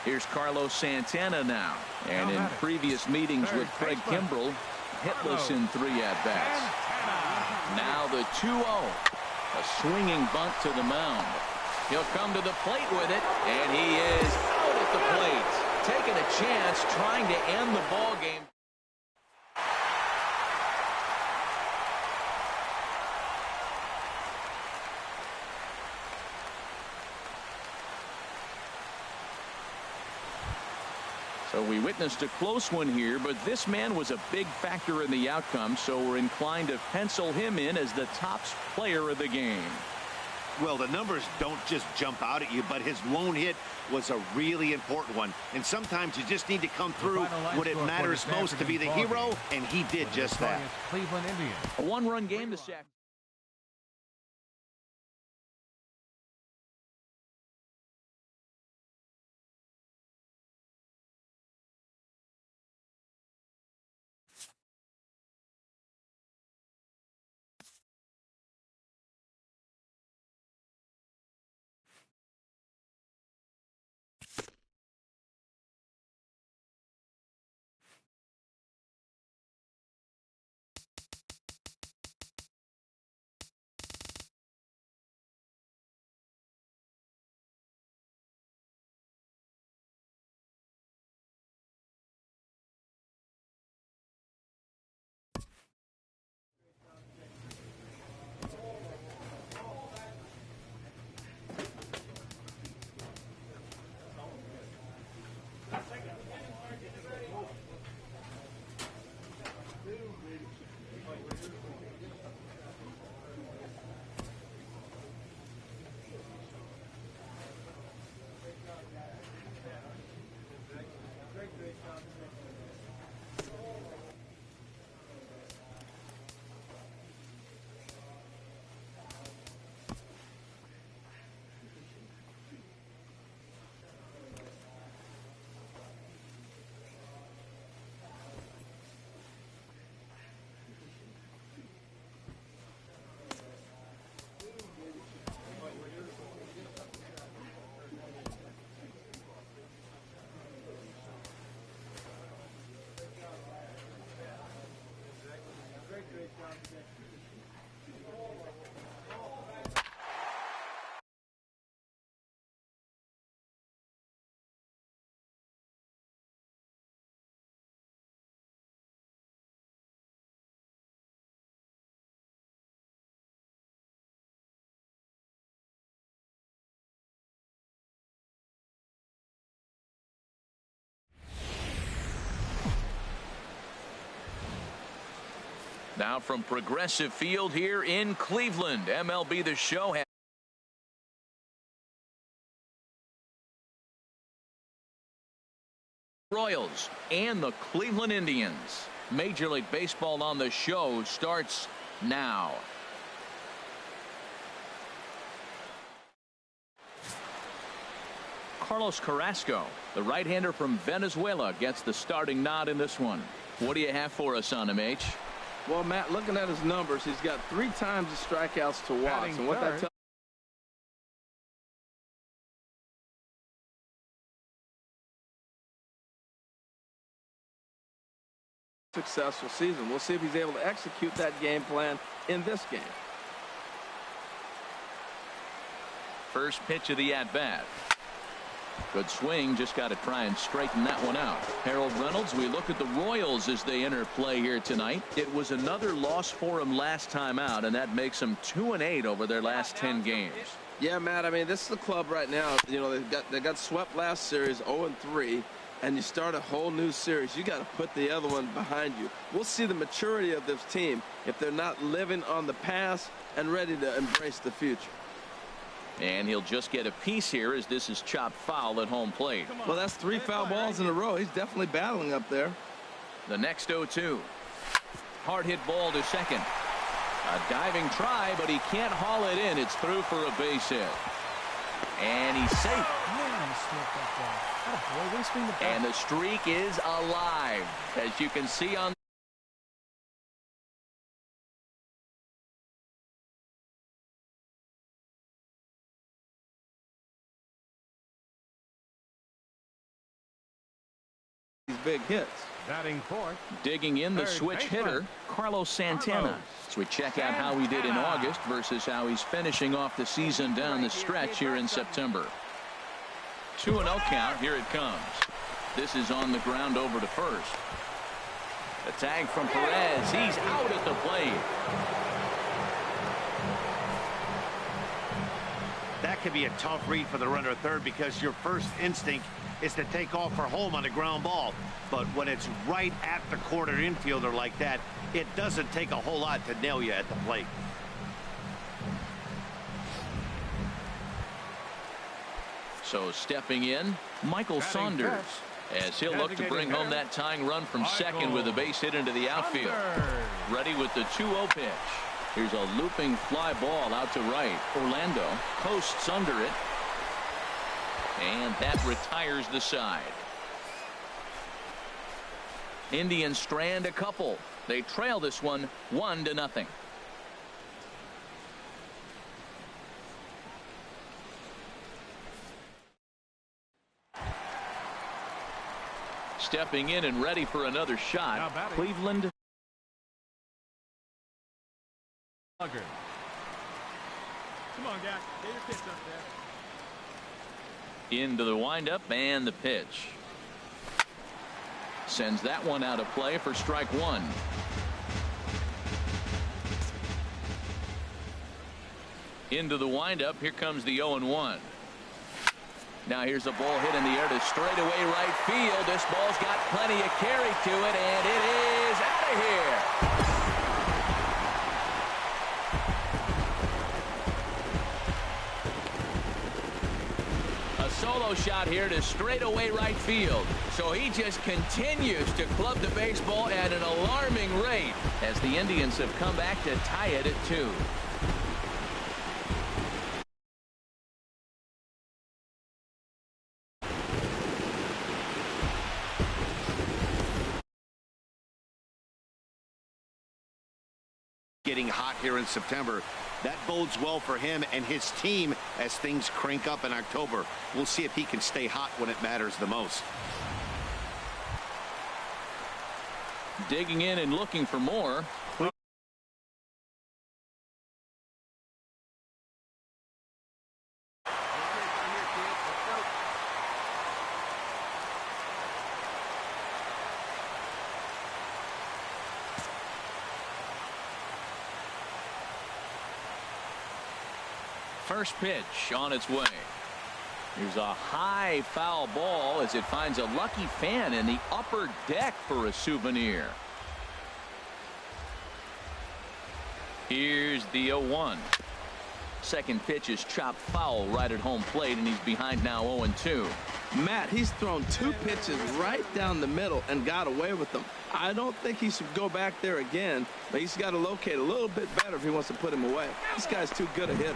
Here's Carlos Santana now, and in previous meetings with Craig Kimbrell, hitless in 3 at-bats. Now the 2-0, a swinging bunt to the mound. He'll come to the plate with it, and he is out at the plate, taking a chance, trying to end the ball game. So we witnessed a close one here, but this man was a big factor in the outcome, so we're inclined to pencil him in as the top player of the game. Well, the numbers don't just jump out at you, but his lone hit was a really important one. And sometimes you just need to come through when it matters most to be the hero, and he did just that. Cleveland Indians. A 1-run game this afternoon. Now from Progressive Field here in Cleveland, MLB The Show. Royals and the Cleveland Indians. Major League Baseball on the Show starts now. Carlos Carrasco, the right-hander from Venezuela, gets the starting nod in this one. What do you have for us on him, H? Well, Matt, looking at his numbers, he's got 3 times the strikeouts to walks. And what that tells successful season. We'll see if he's able to execute that game plan in this game. First pitch of the at-bat. Good swing, just got to try and straighten that one out. Harold Reynolds, we look at the Royals as they enter play here tonight. It was another loss for them last time out, and that makes them 2-8 over their last 10 games. Yeah, Matt, I mean, this is the club right now. You know, they got swept last series 0-3, and you start a whole new series. You got to put the other one behind you. We'll see the maturity of this team if they're not living on the past and ready to embrace the future. And he'll just get a piece here as this is chopped foul at home plate. Well, that's 3 foul balls in a row. He's definitely battling up there. The next 0-2. Hard hit ball to second. A diving try, but he can't haul it in. It's through for a base hit. And he's safe. And the streak is alive, as you can see on big hits. Batting fourth. Digging in the switch hitter, Carlos Santana. So we check out how he did in August versus how he's finishing off the season down the stretch here in September. 2-0 count. Here it comes. This is on the ground over to first. A tag from Perez. He's out at the plate. That could be a tough read for the runner at third because your first instinct is to take off for home on a ground ball. But when it's right at the corner infielder like that, it doesn't take a whole lot to nail you at the plate. So stepping in, Michael Saunders, as he'll look to bring home that tying run from second with a base hit into the outfield. Ready with the 2-0 pitch. Here's a looping fly ball out to right. Orlando coasts under it. And that retires the side. Indians strand a couple. They trail this one 1-0. Stepping in and ready for another shot, Cleveland. Come on, guy. Get your pitch up there. Into the windup and the pitch. Sends that one out of play for strike one. Into the windup. Here comes the 0-1. Now here's a ball hit in the air to straightaway right field. This ball's got plenty of carry to it, and it is out of here. Solo shot here to straightaway right field. So he just continues to club the baseball at an alarming rate as the Indians have come back to tie it at 2. Getting hot here in September. That bodes well for him and his team as things crank up in October. We'll see if he can stay hot when it matters the most. Digging in and looking for more. First pitch on its way. Here's a high foul ball as it finds a lucky fan in the upper deck for a souvenir. Here's the 0-1. Second pitch is chopped foul right at home plate, and he's behind now 0-2. Matt, he's thrown 2 pitches right down the middle and got away with them. I don't think he should go back there again, but he's got to locate a little bit better if he wants to put him away. This guy's too good a hitter.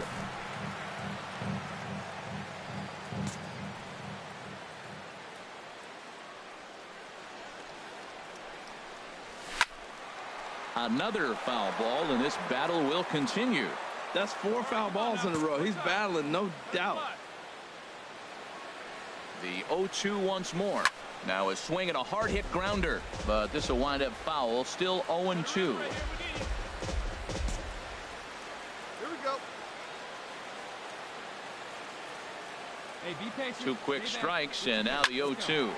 Another foul ball, and this battle will continue. That's 4 foul balls in a row. He's battling, no doubt. The 0-2 once more. Now a swing and a hard hit grounder, but this will wind up foul. Still 0-2. Here we go. Hey, be patient. 2 quick strikes, and now the 0-2.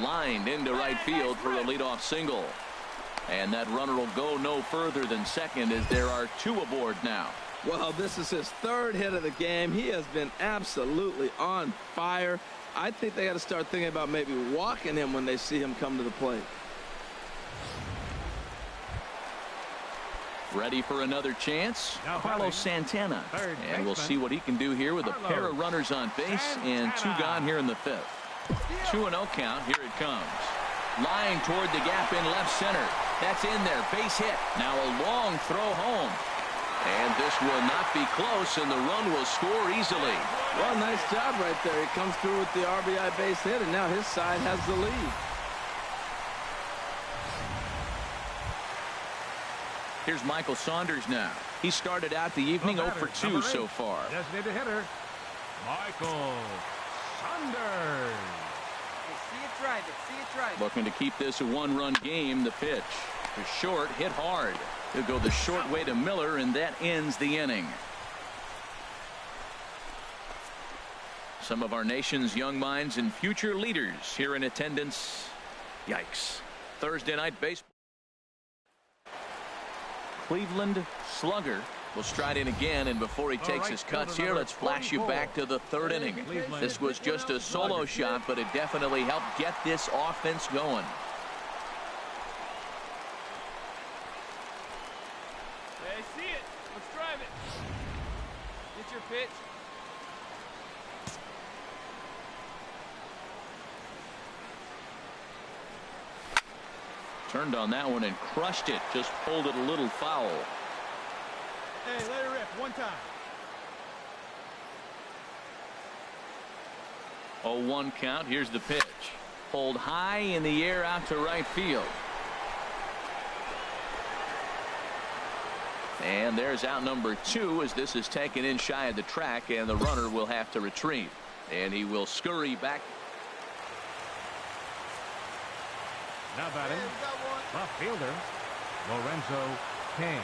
Lined into right field for a leadoff single. And that runner will go no further than second as there are 2 aboard now. Well, this is his 3rd hit of the game. He has been absolutely on fire. I think they got to start thinking about maybe walking him when they see him come to the plate. Ready for another chance? Now Carlos Santana. And we'll see what he can do here with a pair of runners on base and 2 gone here in the 5th. 2-0 count. Here it comes. Line toward the gap in left center. That's in there. Base hit. Now a long throw home. And this will not be close, and the run will score easily. Well, nice job right there. He comes through with the RBI base hit, and now his side has the lead. Here's Michael Saunders now. He started out the evening 0 for 2 so far. Designated hitter, Michael Saunders. See it drive it. See it drive it. Looking to keep this a 1-run game. The pitch is short, hit hard. He'll go the short way to Miller, and that ends the inning. Some of our nation's young minds and future leaders here in attendance. Yikes. Thursday night baseball. Cleveland slugger will stride in again, and before he takes his cuts here, let's flash you back to the 3rd inning. This was just a solo shot, but it definitely helped get this offense going. Hey, see it. Let's drive it. Get your pitch. Turned on that one and crushed it. Just pulled it a little foul. Hey, let it rip. One time. 0-1 count. Here's the pitch. Pulled high in the air out to right field. And there's out number 2 as this is taken in shy of the track, and the runner will have to retreat. And he will scurry back. Now batting, left fielder, Lorenzo King.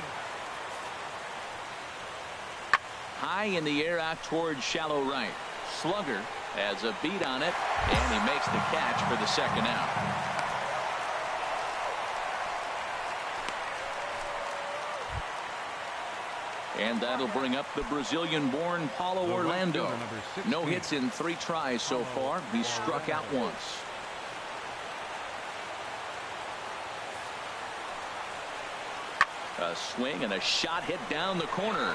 High in the air out towards shallow right. Slugger has a beat on it, and he makes the catch for the 2nd out. And that'll bring up the Brazilian-born Paulo Orlando. No hits in 3 tries so far. He's struck out once. A swing and a shot hit down the corner.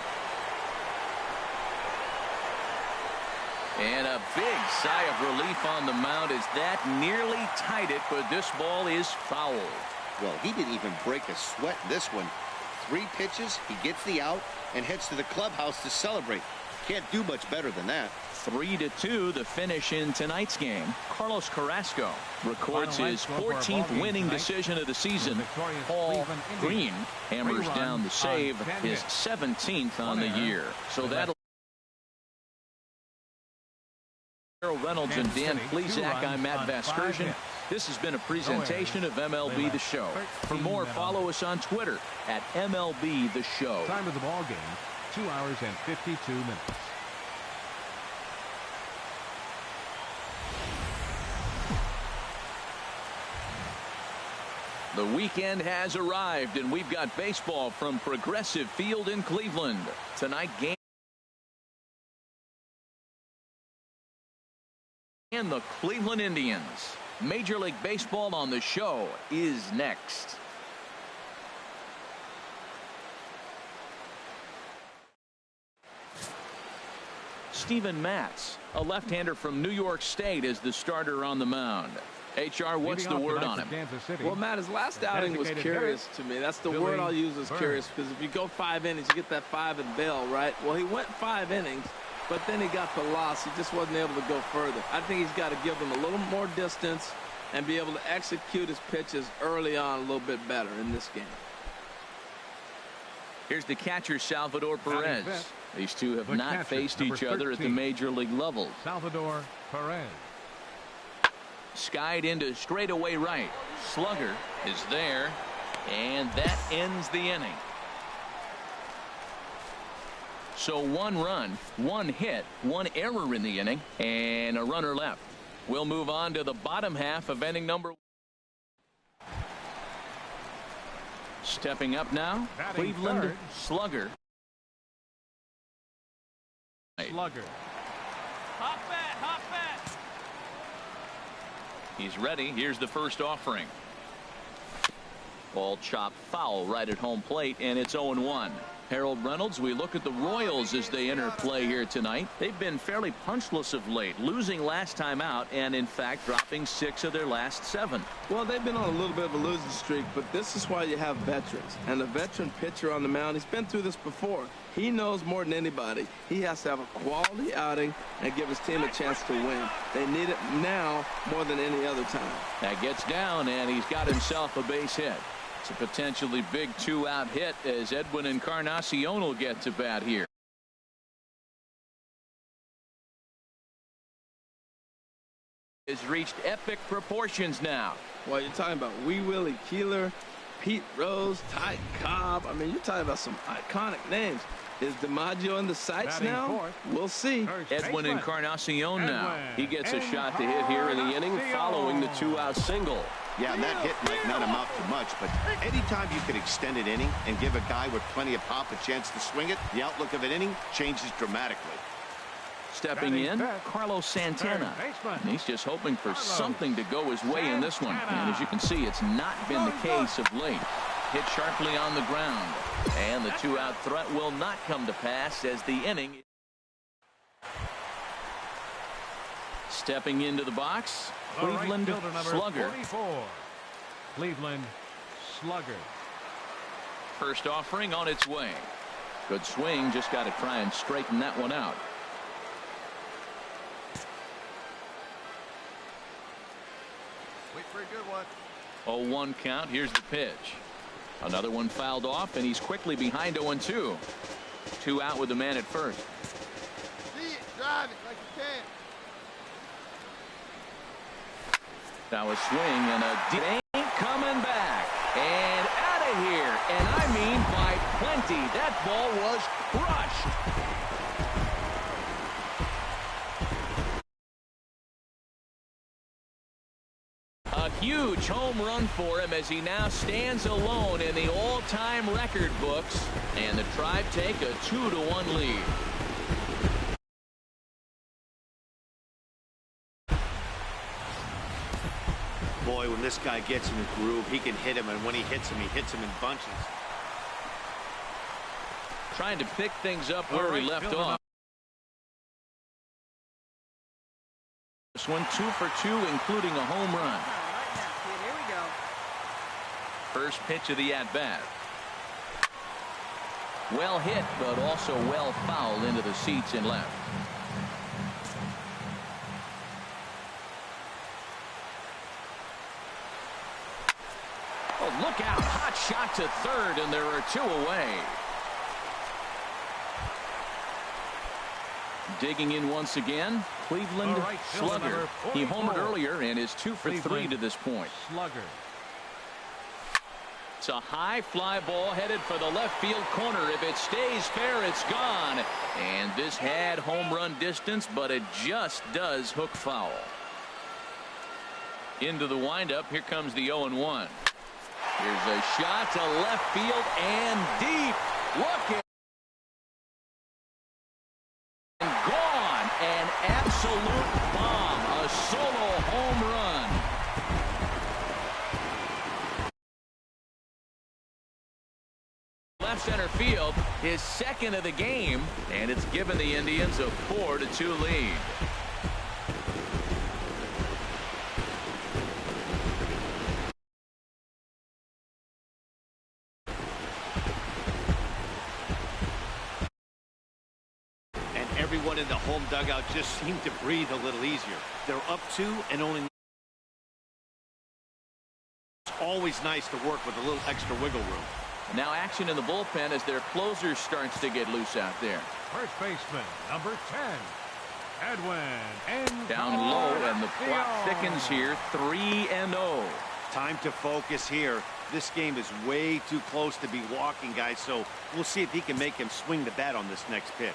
And a big sigh of relief on the mound as that nearly tied it, but this ball is foul. Well, he didn't even break a sweat in this one. 3 pitches, he gets the out and heads to the clubhouse to celebrate. Can't do much better than that. 3-2 the finish in tonight's game. Carlos Carrasco records his 14th winning decision of the season. Paul Green hammers down the save, his 17th on the year. So that'll Reynolds and Dan Plesac. I'm Matt Vasgersian. This has been a presentation of MLB The Show. For more, follow us on Twitter at MLB The Show. Time of the ball game, 2 hours and 52 minutes. The weekend has arrived, and we've got baseball from Progressive Field in Cleveland. Tonight, game and the Cleveland Indians. Major League Baseball on the Show is next. Steven Matz, a left-hander from New York State, is the starter on the mound. HR, what's the word on him? Well, Matt, his last outing was curious to me. That's the word I'll use, is curious, because if you go 5 innings, you get that 5 and bail, right? Well, he went 5 innings, but then he got the loss. He just wasn't able to go further. I think he's got to give them a little more distance and be able to execute his pitches early on a little bit better in this game. Here's the catcher, Salvador Perez. These two have not faced each other at the major league level. Salvador Perez. Skied into straightaway right. Slugger is there, and that ends the inning. So 1 run, 1 hit, 1 error in the inning, and a runner left. We'll move on to the bottom half of inning number. Stepping up now, Batting Cleveland third. Slugger. Slugger. Hop bat, hop bat. He's ready. Here's the first offering. Ball chopped foul right at home plate, and it's 0-1. Harold Reynolds, we look at the Royals as they enter play here tonight. They've been fairly punchless of late, losing last time out and, in fact, dropping 6 of their last 7. Well, they've been on a little bit of a losing streak, but this is why you have veterans. And a veteran pitcher on the mound, he's been through this before. He knows more than anybody. He has to have a quality outing and give his team a chance to win. They need it now more than any other time. That gets down, and he's got himself a base hit. It's a potentially big 2-out hit as Edwin Encarnacion will get to bat here. Has reached epic proportions now. Well, you're talking about Wee Willie Keeler, Pete Rose, Ty Cobb. I mean, you're talking about some iconic names. Is DiMaggio in the sights Batting now? fourth. We'll see. Edwin Encarnacion now. He gets a shot to hit here in the inning Encarnacion. following the 2-out single. Yeah, and that hit might not amount to much, but anytime you can extend an inning and give a guy with plenty of pop a chance to swing it, the outlook of an inning changes dramatically. Stepping in, Carlos Santana. And he's just hoping for something to go his way in this one. And as you can see, it's not been the case of late. Hit sharply on the ground. And the 2-out threat will not come to pass as the inning. Stepping into the box, Cleveland Slugger. 44. Cleveland Slugger. First offering on its way. Good swing, just got to try and straighten that one out. Wait for a good one. 0-1 count. Here's the pitch. Another one fouled off, and he's quickly behind 0-2. 2 out with the man at first. See it, drive it like you can. Now a swing and a deep ain't coming back. And out of here. And I mean by plenty. That ball was crushed. A huge home run for him as he now stands alone in the all-time record books. And the Tribe take a 2-1 lead. Boy, when this guy gets in the groove, he can hit him, and when he hits him in bunches. Trying to pick things up where he left off. This one 2 for 2, including a home run. Here we go. First pitch of the at-bat. Well hit, but also well fouled into the seats in left. Oh, look out. Hot shot to third, and there are 2 away. Digging in once again, Cleveland Slugger. He homered earlier and is 2 for 3 to this point. Slugger. It's a high fly ball headed for the left field corner. If it stays fair, it's gone. And this had home run distance, but it just does hook foul. Into the windup. Here comes the 0-1. Here's a shot to left field and deep. Look at gone. An absolute bomb. A solo home run. center field, his second of the game, and it's given the Indians a 4-2 lead. And everyone in the home dugout just seemed to breathe a little easier. They're up 2 and only. It's always nice to work with a little extra wiggle room. Now action in the bullpen as their closer starts to get loose out there. First baseman, number 10, Edwin. Down low, and the clock thickens here, 3-0. Time to focus here. This game is way too close to be walking, guys, so we'll see if he can make him swing the bat on this next pitch.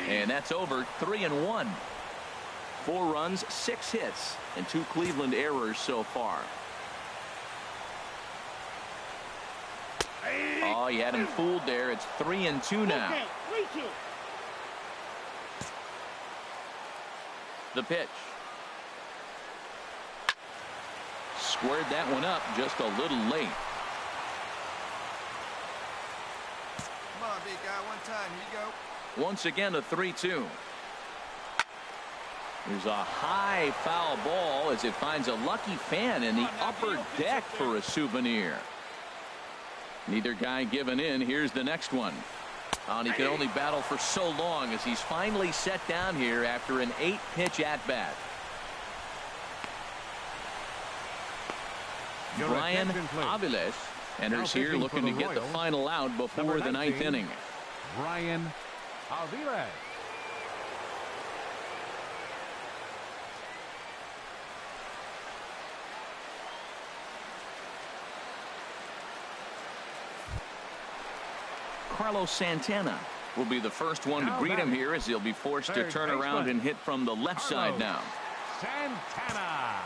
And that's over. 3-1. 4 runs, 6 hits, and 2 Cleveland errors so far. Oh, you had him fooled there. It's 3-2 now. The pitch. Squared that one up just a little late. Come on, big guy, one time. Here you go. Once again, a 3-2. There's a high foul ball as it finds a lucky fan in the upper deck for a souvenir. Neither guy giving in. Here's the next one. And he can only battle for so long as he's finally set down here after an 8-pitch at-bat. Brian Aviles enters here looking to get the final out before the 9th inning. Brian Aviles. Carlos Santana will be the first one to greet him here as he'll be forced to turn around and hit from the left side now. Santana.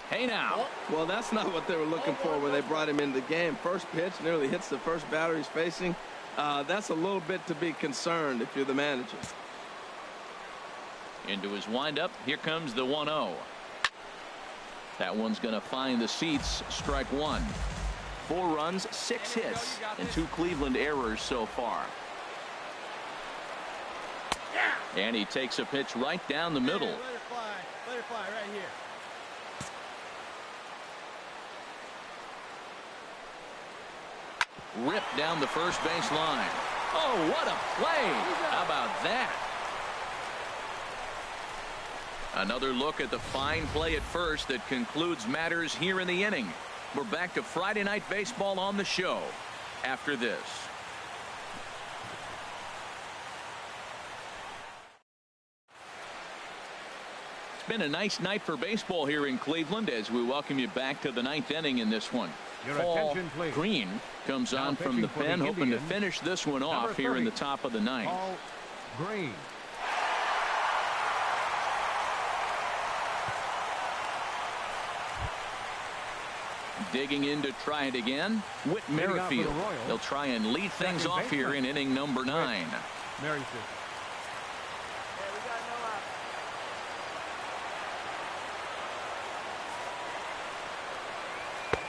Hey now. Well, that's not what they were looking for when they brought him into the game. First pitch nearly hits the first batter he's facing. That's a little bit to be concerned if you're the manager. Into his windup. Here comes the 1-0. That one's going to find the seats. Strike 1. 4 runs, 6 hits, and 2 Cleveland errors so far. And he takes a pitch right down the middle. Let it fly right here. Ripped down the first base line. Oh, what a play. How about that? Another look at the fine play at first that concludes matters here in the inning. We're back to Friday Night Baseball on the show after this. It's been a nice night for baseball here in Cleveland as we welcome you back to the 9th inning in this one. Paul Green comes on from the pen, hoping to finish this one off here in the top of the 9th. Paul Green. Digging in to try it again. Whit Merrifield. They'll try and lead things off here in inning number 9. Merrifield.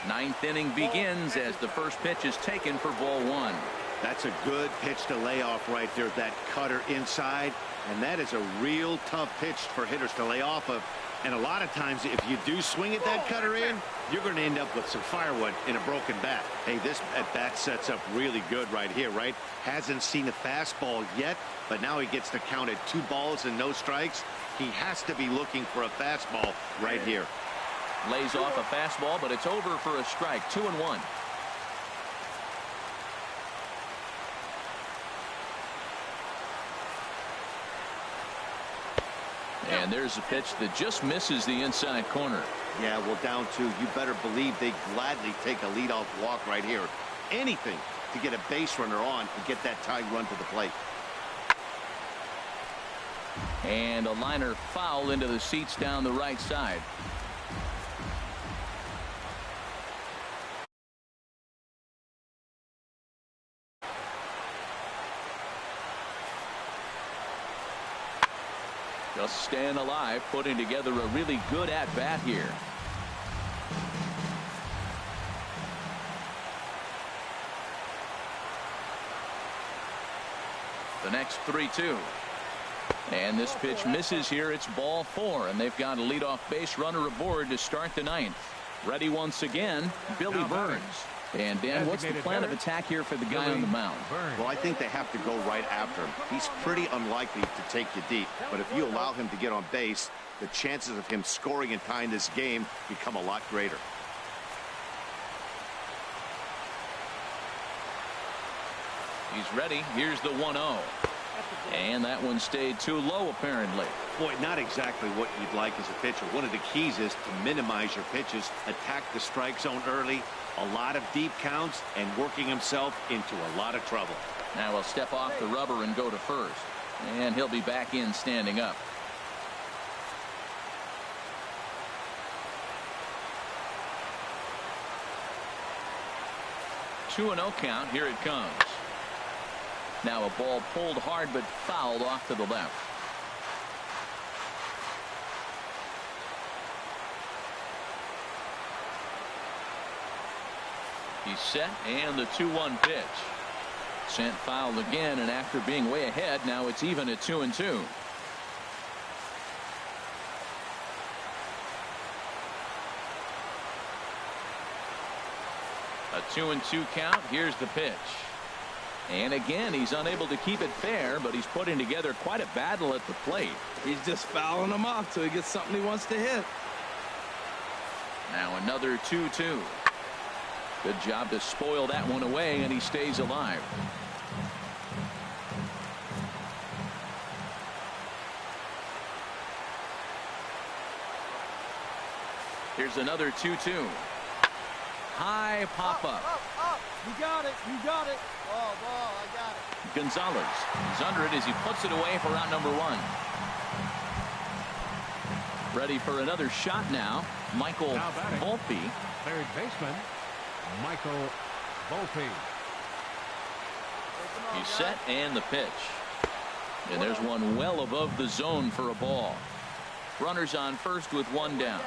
Ninth inning begins as the first pitch is taken for ball 1. That's a good pitch to lay off right there. That cutter inside. And that is a real tough pitch for hitters to lay off of. And a lot of times, if you do swing at that cutter in, you're going to end up with some firewood in a broken bat. Hey, this at-bat sets up really good right here, right? Hasn't seen a fastball yet, but now he gets to count at 2 balls and no strikes. He has to be looking for a fastball right here. Lays off a fastball, but it's over for a strike. 2-1. And there's a pitch that just misses the inside corner. Yeah, well, down 2. You better believe they gladly take a leadoff walk right here. Anything to get a base runner on and get that tying run to the plate. And a liner foul into the seats down the right side. Just staying alive, putting together a really good at-bat here. The next 3-2. And this pitch misses here. It's ball 4, and they've got a leadoff base runner aboard to start the 9th. Ready once again, Billy Burns. And Dan, what's the plan of attack here for the guy on the mound? Well, I think they have to go right after him. He's pretty unlikely to take you deep, but if you allow him to get on base, the chances of him scoring and tying this game become a lot greater. He's ready. Here's the 1-0. And that one stayed too low, apparently. Boy, not exactly what you'd like as a pitcher. One of the keys is to minimize your pitches, attack the strike zone early, a lot of deep counts, and working himself into a lot of trouble. Now he'll step off the rubber and go to first. And he'll be back in standing up. Two 2-0 count. Here it comes. Now a ball pulled hard but fouled off to the left. He's set, and the 2-1 pitch. Sent foul again, and after being way ahead, now it's even at 2-2. A 2-2 count. Here's the pitch. And again, he's unable to keep it fair, but he's putting together quite a battle at the plate. He's just fouling him off till he gets something he wants to hit. Now another 2-2. Good job to spoil that one away, and he stays alive. Here's another 2-2. High pop-up. You got it. You got it. Ball, I got it. Gonzalez is under it as he puts it away for out number 1. Ready for another shot now. Michael Volpe. Third baseman, Michael Volpe. He's set, and the pitch. And there's one well above the zone for a ball. Runners on first with 1 down.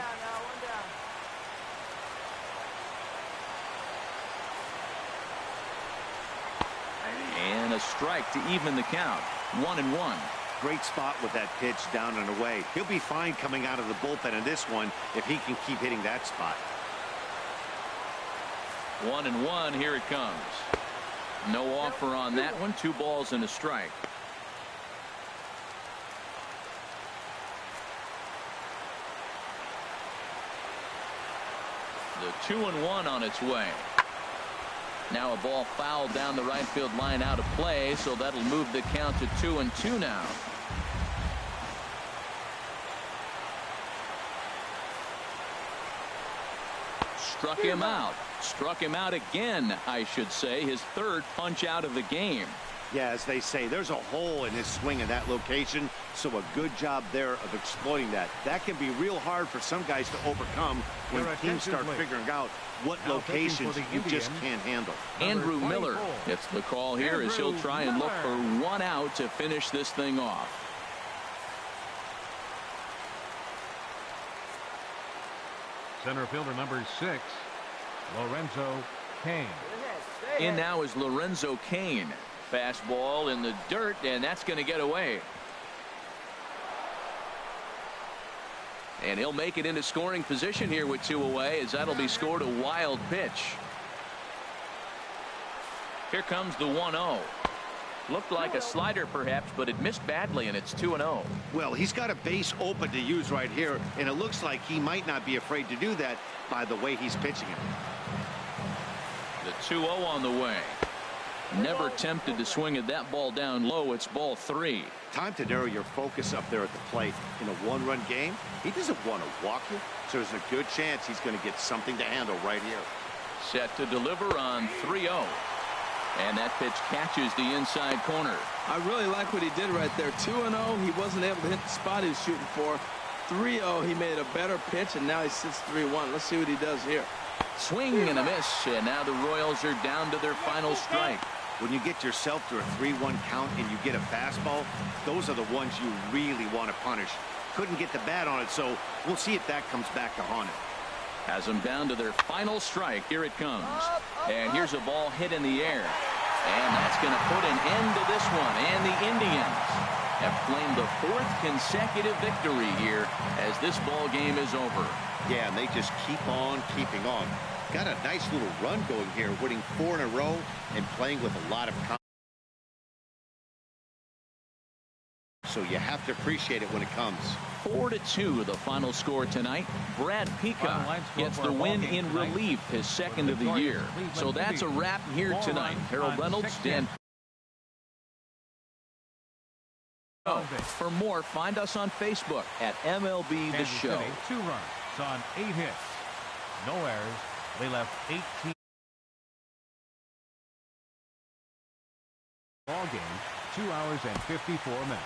And a strike to even the count. 1-1. Great spot with that pitch down and away. He'll be fine coming out of the bullpen in this one if he can keep hitting that spot. 1-1. Here it comes. No offer on that one. 2 balls and a strike. The 2-1 on its way. Now a ball fouled down the right field line out of play, so that'll move the count to 2-2 now. Struck him out. Struck him out again, I should say. His 3rd punch out of the game. Yeah, as they say, there's a hole in his swing in that location, so a good job there of exploiting that. That can be real hard for some guys to overcome when teams start figuring out what locations you just can't handle. Andrew Miller gets the call here as he'll try and look for 1 out to finish this thing off. Center fielder number 6, Lorenzo Cain. In now is Lorenzo Cain. Fastball in the dirt, and that's going to get away. And he'll make it into scoring position here with 2 away, as that'll be scored a wild pitch. Here comes the 1-0. Looked like a slider perhaps, but it missed badly, and it's 2-0. Well, he's got a base open to use right here, and it looks like he might not be afraid to do that by the way he's pitching it. The 2-0 on the way. Never tempted to swing at that ball down low. It's ball 3. Time to narrow your focus up there at the plate. In a 1-run game, he doesn't want to walk you, so there's a good chance he's going to get something to handle right here. Set to deliver on 3-0. And that pitch catches the inside corner. I really like what he did right there. 2-0. He wasn't able to hit the spot he was shooting for. 3-0. He made a better pitch, and now he sits 3-1. Let's see what he does here. Swing and a miss, and now the Royals are down to their final strike. When you get yourself to a 3-1 count and you get a fastball, those are the ones you really want to punish. Couldn't get the bat on it, so we'll see if that comes back to haunt it. Has them down to their final strike. Here it comes. And here's a ball hit in the air. And that's going to put an end to this one. And the have claimed the 4th consecutive victory here as this ball game is over. Yeah, and they just keep on keeping on. Got a nice little run going here, winning 4 in a row and playing with a lot of confidence. So you have to appreciate it when it comes. 4-2 the final score tonight. Brad Peacock gets the win in relief, his 2nd of the year. So that's a wrap here tonight. Harold Reynolds, Dan. For more, find us on Facebook at MLB The Show. 2 runs on 8 hits. No errors. They left 18. Ball game, 2 hours and 54 minutes.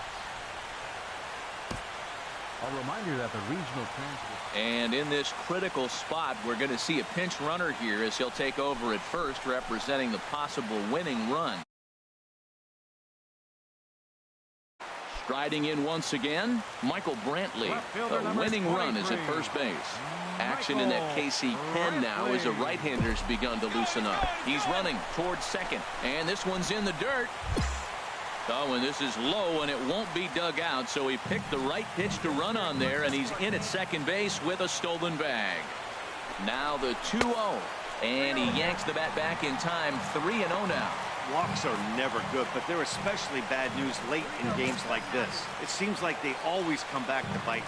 A reminder that the regional transfer. And in this critical spot, we're going to see a pinch runner here as he'll take over at first, representing the possible winning run. Striding in once again, Michael Brantley. The winning run is at first base. Action in that KC pen now as a right-hander's begun to loosen up. He's running towards second, and this one's in the dirt. Oh, and this is low, and it won't be dug out, so he picked the right pitch to run on there, and he's in at second base with a stolen bag. Now the 2-0, and he yanks the bat back in time. 3-0 now. Walks are never good, but they're especially bad news late in games like this. It seems like they always come back to bite.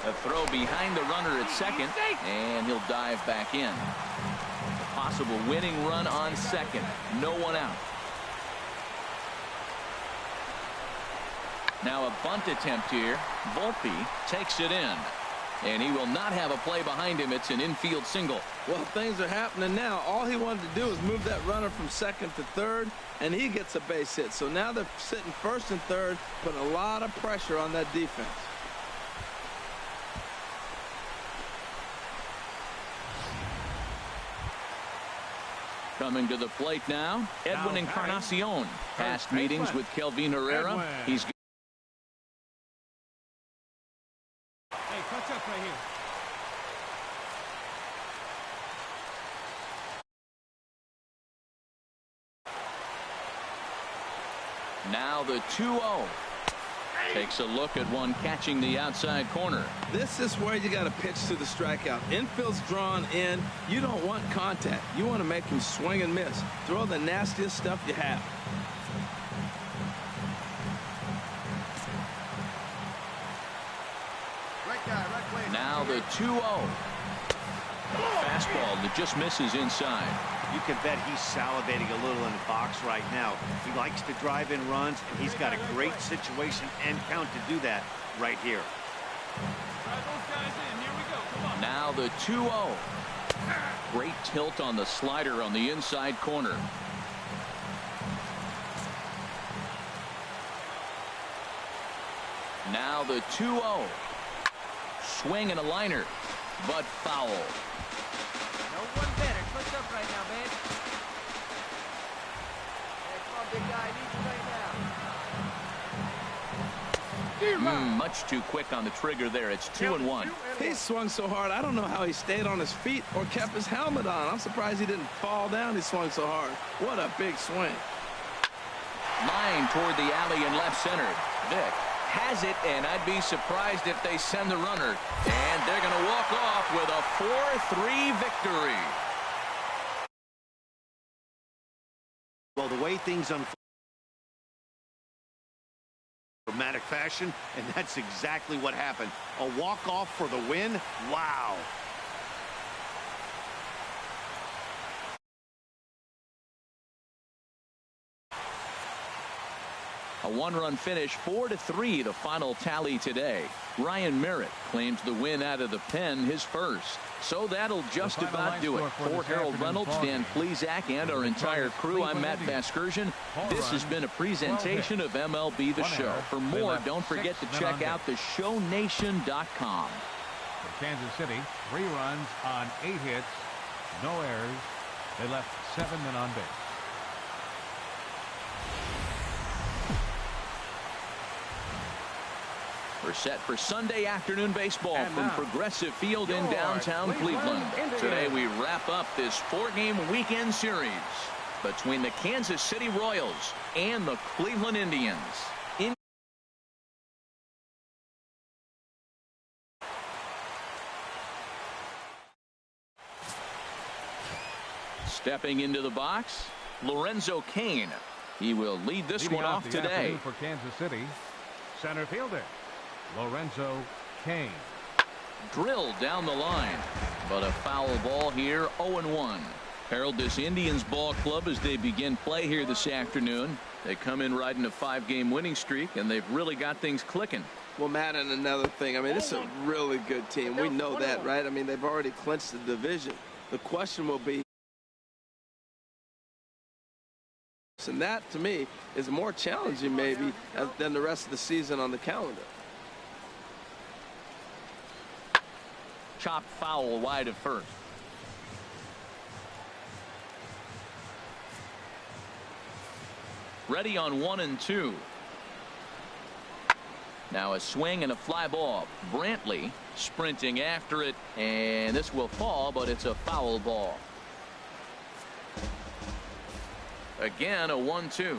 A throw behind the runner at second, and he'll dive back in. A possible winning run on second. No one out. Now a bunt attempt here. Volpe takes it in. And he will not have a play behind him. It's an infield single. Well, things are happening now. All he wanted to do is move that runner from second to third, and he gets a base hit. So now they're sitting first and third, putting a lot of pressure on that defense. Coming to the plate now, Edwin Encarnacion. Past meetings with Kelvin Herrera. He's Catch up right here. now the 2-0. Takes a look at one catching the outside corner. This is where you got to pitch to the strikeout. Infield's drawn in. You don't want contact. You want to make him swing and miss. Throw the nastiest stuff you have. Now the 2-0. Fastball that just misses inside. You can bet he's salivating a little in the box right now. He likes to drive in runs, and he's got a great situation and count to do that right here. Drive those guys in. Here we go. Come on. Now the 2-0. Great tilt on the slider on the inside corner. Now the 2-0. Swing and a liner, but foul. No one better. Clutch up right now, man. Hey, come on, big guy. I need you right now. Much too quick on the trigger there. It's 2-1. He swung so hard. I don't know how he stayed on his feet or kept his helmet on. I'm surprised he didn't fall down. He swung so hard. What a big swing. Line toward the alley and left center. Vick has it, and I'd be surprised if they send the runner. And they're going to walk off with a 4-3 victory. Well, the way things unfold, dramatic fashion, and that's exactly what happened. A walk-off for the win. Wow. A one-run finish, 4-3, the final tally today. Ryan Merritt claims the win out of the pen, his first. So that'll just about do it. For Harold Reynolds, Dan Plesac, and our entire crew, I'm Matt Vasgersian. This has been a presentation of MLB The Show. For more, don't forget to check out theshownation.com. For Kansas City, 3 runs on 8 hits, no errors. They left 7 men on base. We're set for Sunday afternoon baseball from Progressive Field in downtown Cleveland. Today we wrap up this 4-game weekend series. between the Kansas City Royals and the Cleveland Indians. Stepping into the box, Lorenzo Cain. He will lead this one off today. For Kansas City, center fielder Lorenzo Cain. Drilled down the line, but a foul ball here. 0-1. Harold, this Indians ball club, as they begin play here this afternoon, they come in riding a 5-game winning streak, and they've really got things clicking. Well, Matt, and another thing, I mean, this is a really good team. We know that, right? I mean, they've already clinched the division. The question will be, and that, to me, is more challenging maybe than the rest of the season on the calendar. Chop foul wide of first. Ready on 1 and 2. Now a swing and a fly ball. Brantley sprinting after it, and this will fall, but it's a foul ball. Again, a 1-2.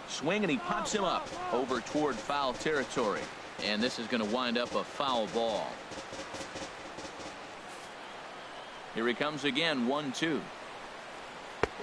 Swing, and he pops him up over toward foul territory. And this is going to wind up a foul ball. Here he comes again, 1-2.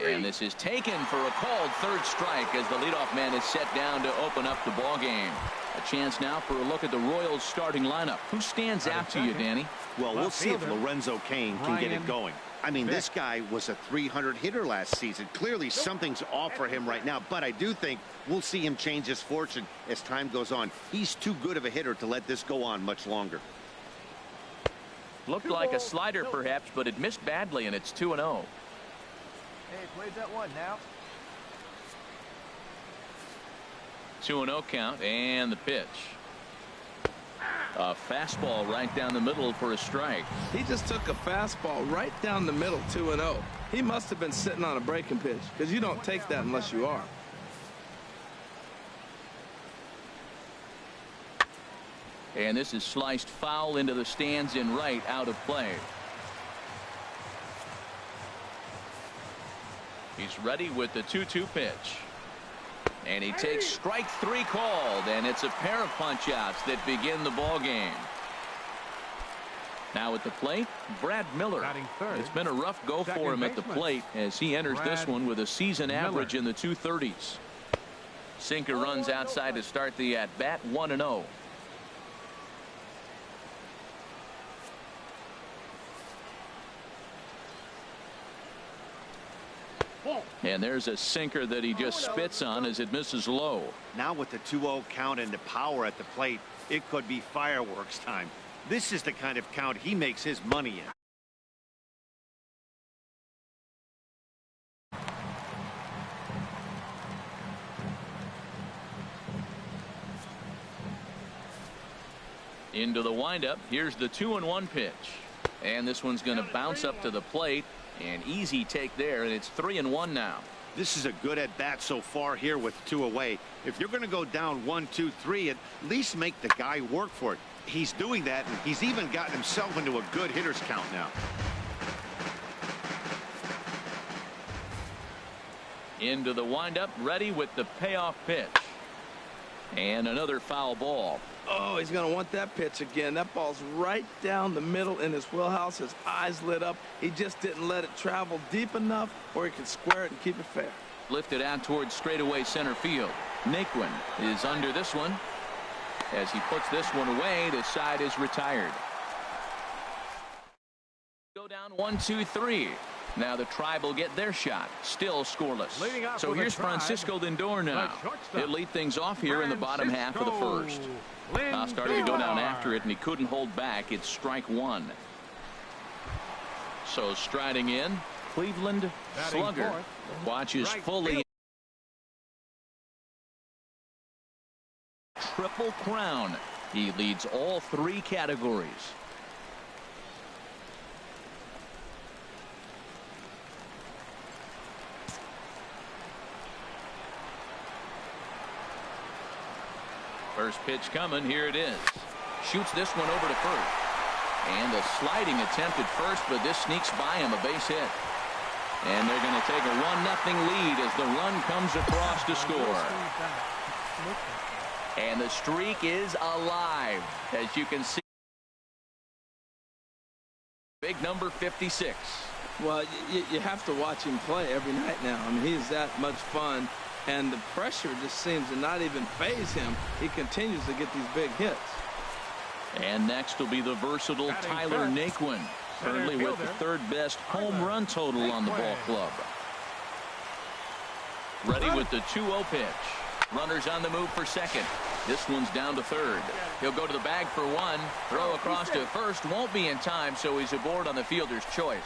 And this is taken for a called third strike as the leadoff man is set down to open up the ball game. A chance now for a look at the Royals starting lineup. Who stands out to you, Danny? Well, we'll see if Lorenzo Cain can get it going. I mean, this guy was a 300 hitter last season. Clearly something's off for him right now, but I do think we'll see him change his fortune as time goes on. He's too good of a hitter to let this go on much longer. Looked like a slider perhaps, but it missed badly, and it's 2-0. Hey, played that one now. 2-0 count, and the pitch. A fastball right down the middle for a strike. He just took a fastball right down the middle, 2-0. He must have been sitting on a breaking pitch, because you don't take that unless you are. And this is sliced foul into the stands in right, out of play. He's ready with the 2-2 pitch. And he takes strike 3 called, and it's a pair of punch-outs that begin the ball game. Now at the plate, Brad Miller. It's been a rough go for him at the plate as he enters this one with a season average in the 230s. Sinker runs outside to start the at-bat, 1-0. And there's a sinker that he just spits on as it misses low. Now with the 2-0 count and the power at the plate, it could be fireworks time. This is the kind of count he makes his money in. Into the windup. Here's the 2-1 pitch. And this one's going to bounce up to the plate. An easy take there, and it's 3-1 now. This is a good at-bat so far here with 2 away. If you're going to go down 1, 2, 3, at least make the guy work for it. He's doing that, and he's even gotten himself into a good hitter's count now. Into the windup, ready with the payoff pitch. And another foul ball. Oh, he's going to want that pitch again. That ball's right down the middle in his wheelhouse. His eyes lit up. He just didn't let it travel deep enough where he could square it and keep it fair. Lifted out towards straightaway center field. Naquin is under this one. As he puts this one away, the side is retired. Go down 1, 2, 3. Now the Tribe will get their shot. Still scoreless. So here's Francisco Lindor now. He'll lead things off here in the bottom half of the first. Starting to go down after it, and he couldn't hold back. It's strike 1. So striding in, Cleveland slugger. Watches fully. Triple crown. He leads all 3 categories. First pitch coming. Here it is. Shoots this one over to first. And a sliding attempt at first, but this sneaks by him, a base hit. And they're going to take a 1-0 lead as the run comes across to score. And the streak is alive, as you can see. Big number 56. Well, you have to watch him play every night now. I mean, he's that much fun, and the pressure just seems to not even faze him. He continues to get these big hits. And next will be the versatile Tyler Naquin, currently with the third best home run total on the ball club. Ready with the 2-0 pitch. Runners on the move for second. This one's down to third. He'll go to the bag for one. Throw across to first. Won't be in time, so he's aboard on the fielder's choice.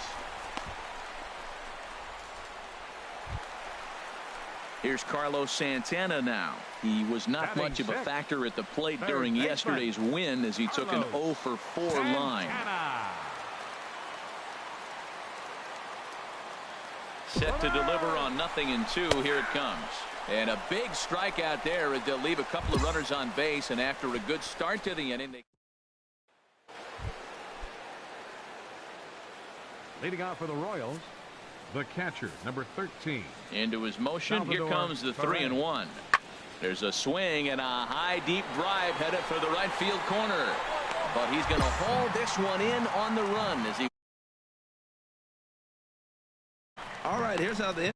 Here's Carlos Santana now. He was not much of a factor at the plate during yesterday's win as he took an 0-for-4 line. Set to deliver on 0-2. Here it comes. And a big strikeout there as they'll leave a couple of runners on base, and after a good start to the inning, leading out for the Royals, the catcher, number 13. Into his motion. Here comes the 3-1. There's a swing and a high deep drive headed for the right field corner. But he's going to haul this one in on the run as he. All right, here's how the.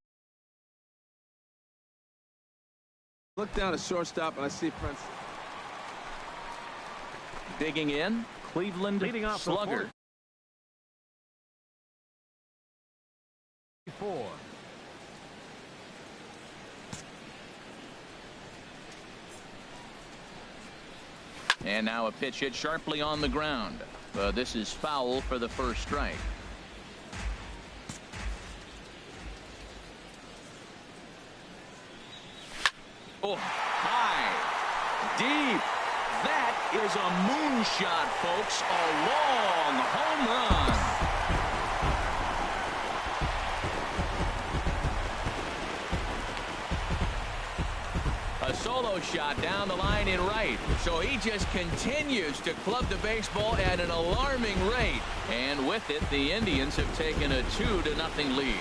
Look down at shortstop and I see Prince. Digging in, Cleveland slugger. 4. And now a pitch hit sharply on the ground. This is foul for the first strike. Oh, high, deep. That is a moonshot, folks. A long home run. A solo shot down the line in right. So he just continues to club the baseball at an alarming rate. And with it, the Indians have taken a 2-0 lead.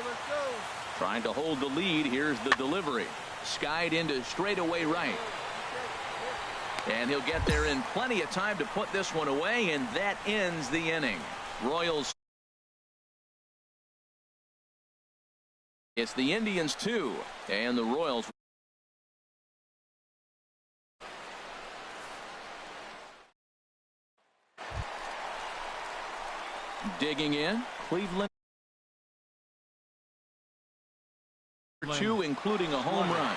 Let's go. Trying to hold the lead. Here's the delivery. Skied into straightaway right. And he'll get there in plenty of time to put this one away, and that ends the inning. Royals. It's the Indians 2 and the Royals. Digging in, Cleveland. 2, including a home run.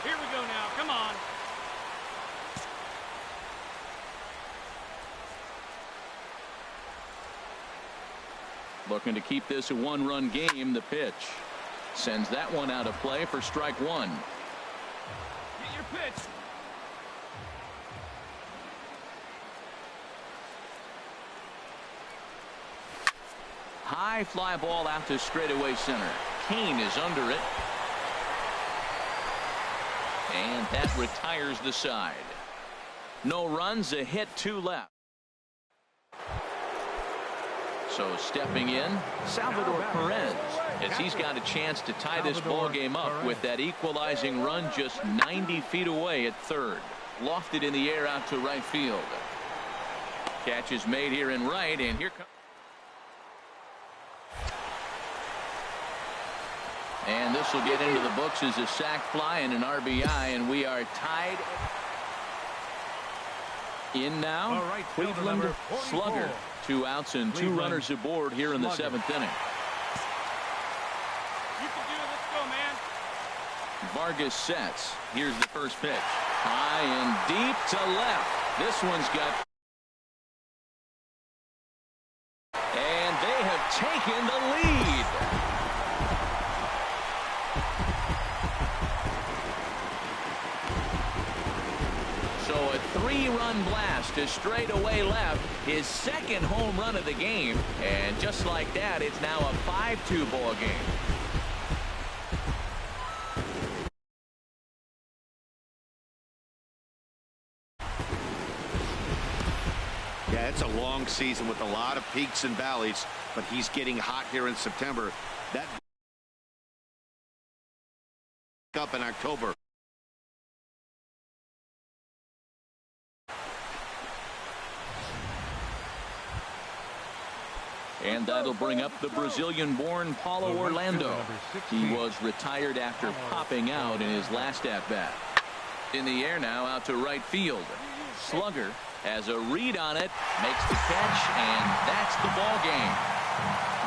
Here we go now. Come on. Looking to keep this a one-run game. The pitch sends that one out of play for strike one. Get your pitch. High fly ball out to straightaway center. Kane is under it. And that retires the side. No runs, a hit, 2 left. So stepping in, Salvador Perez, as he's got a chance to tie this ball game up with that equalizing run just 90 feet away at third. Lofted in the air out to right field. Catch is made here in right, and here comes. And this will get into the books as a sac fly and an RBI, and we are tied. In now, Cleveland slugger. 2 outs and 2 runners aboard here in the 7th inning. Vargas sets. Here's the first pitch. High and deep to left. This one's got. And they have taken the lead. So a 3-run blast to straightaway left. His second home run of the game. And just like that, it's now a 5-2 ball game. Yeah, it's a long season with a lot of peaks and valleys, but he's getting hot here in September. That up in October. And that'll bring up the Brazilian-born Paulo Orlando. He was retired after popping out in his last at-bat. In the air now, out to right field. Slugger has a read on it, makes the catch, and that's the ball game.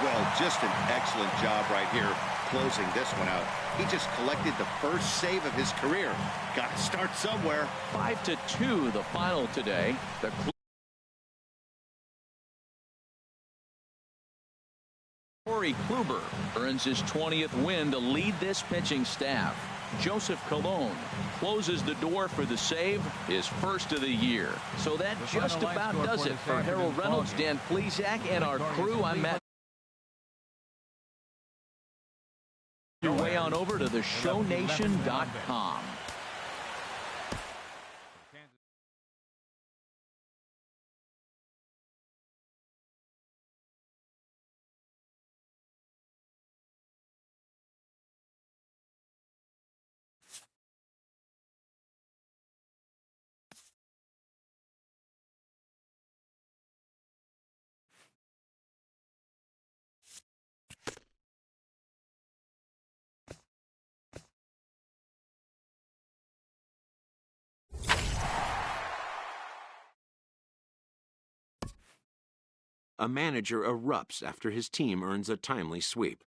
Well, just an excellent job right here closing this one out. He just collected the first save of his career. Got to start somewhere. 5-2 the final today. The Corey Kluber earns his 20th win to lead this pitching staff. Joseph Colon closes the door for the save, his first of the year. So that just about does it for Harold Reynolds, Dan Plesac, and our crew. I'm Matt. Your way on over to theshownation.com. A manager erupts after his team earns a timely sweep.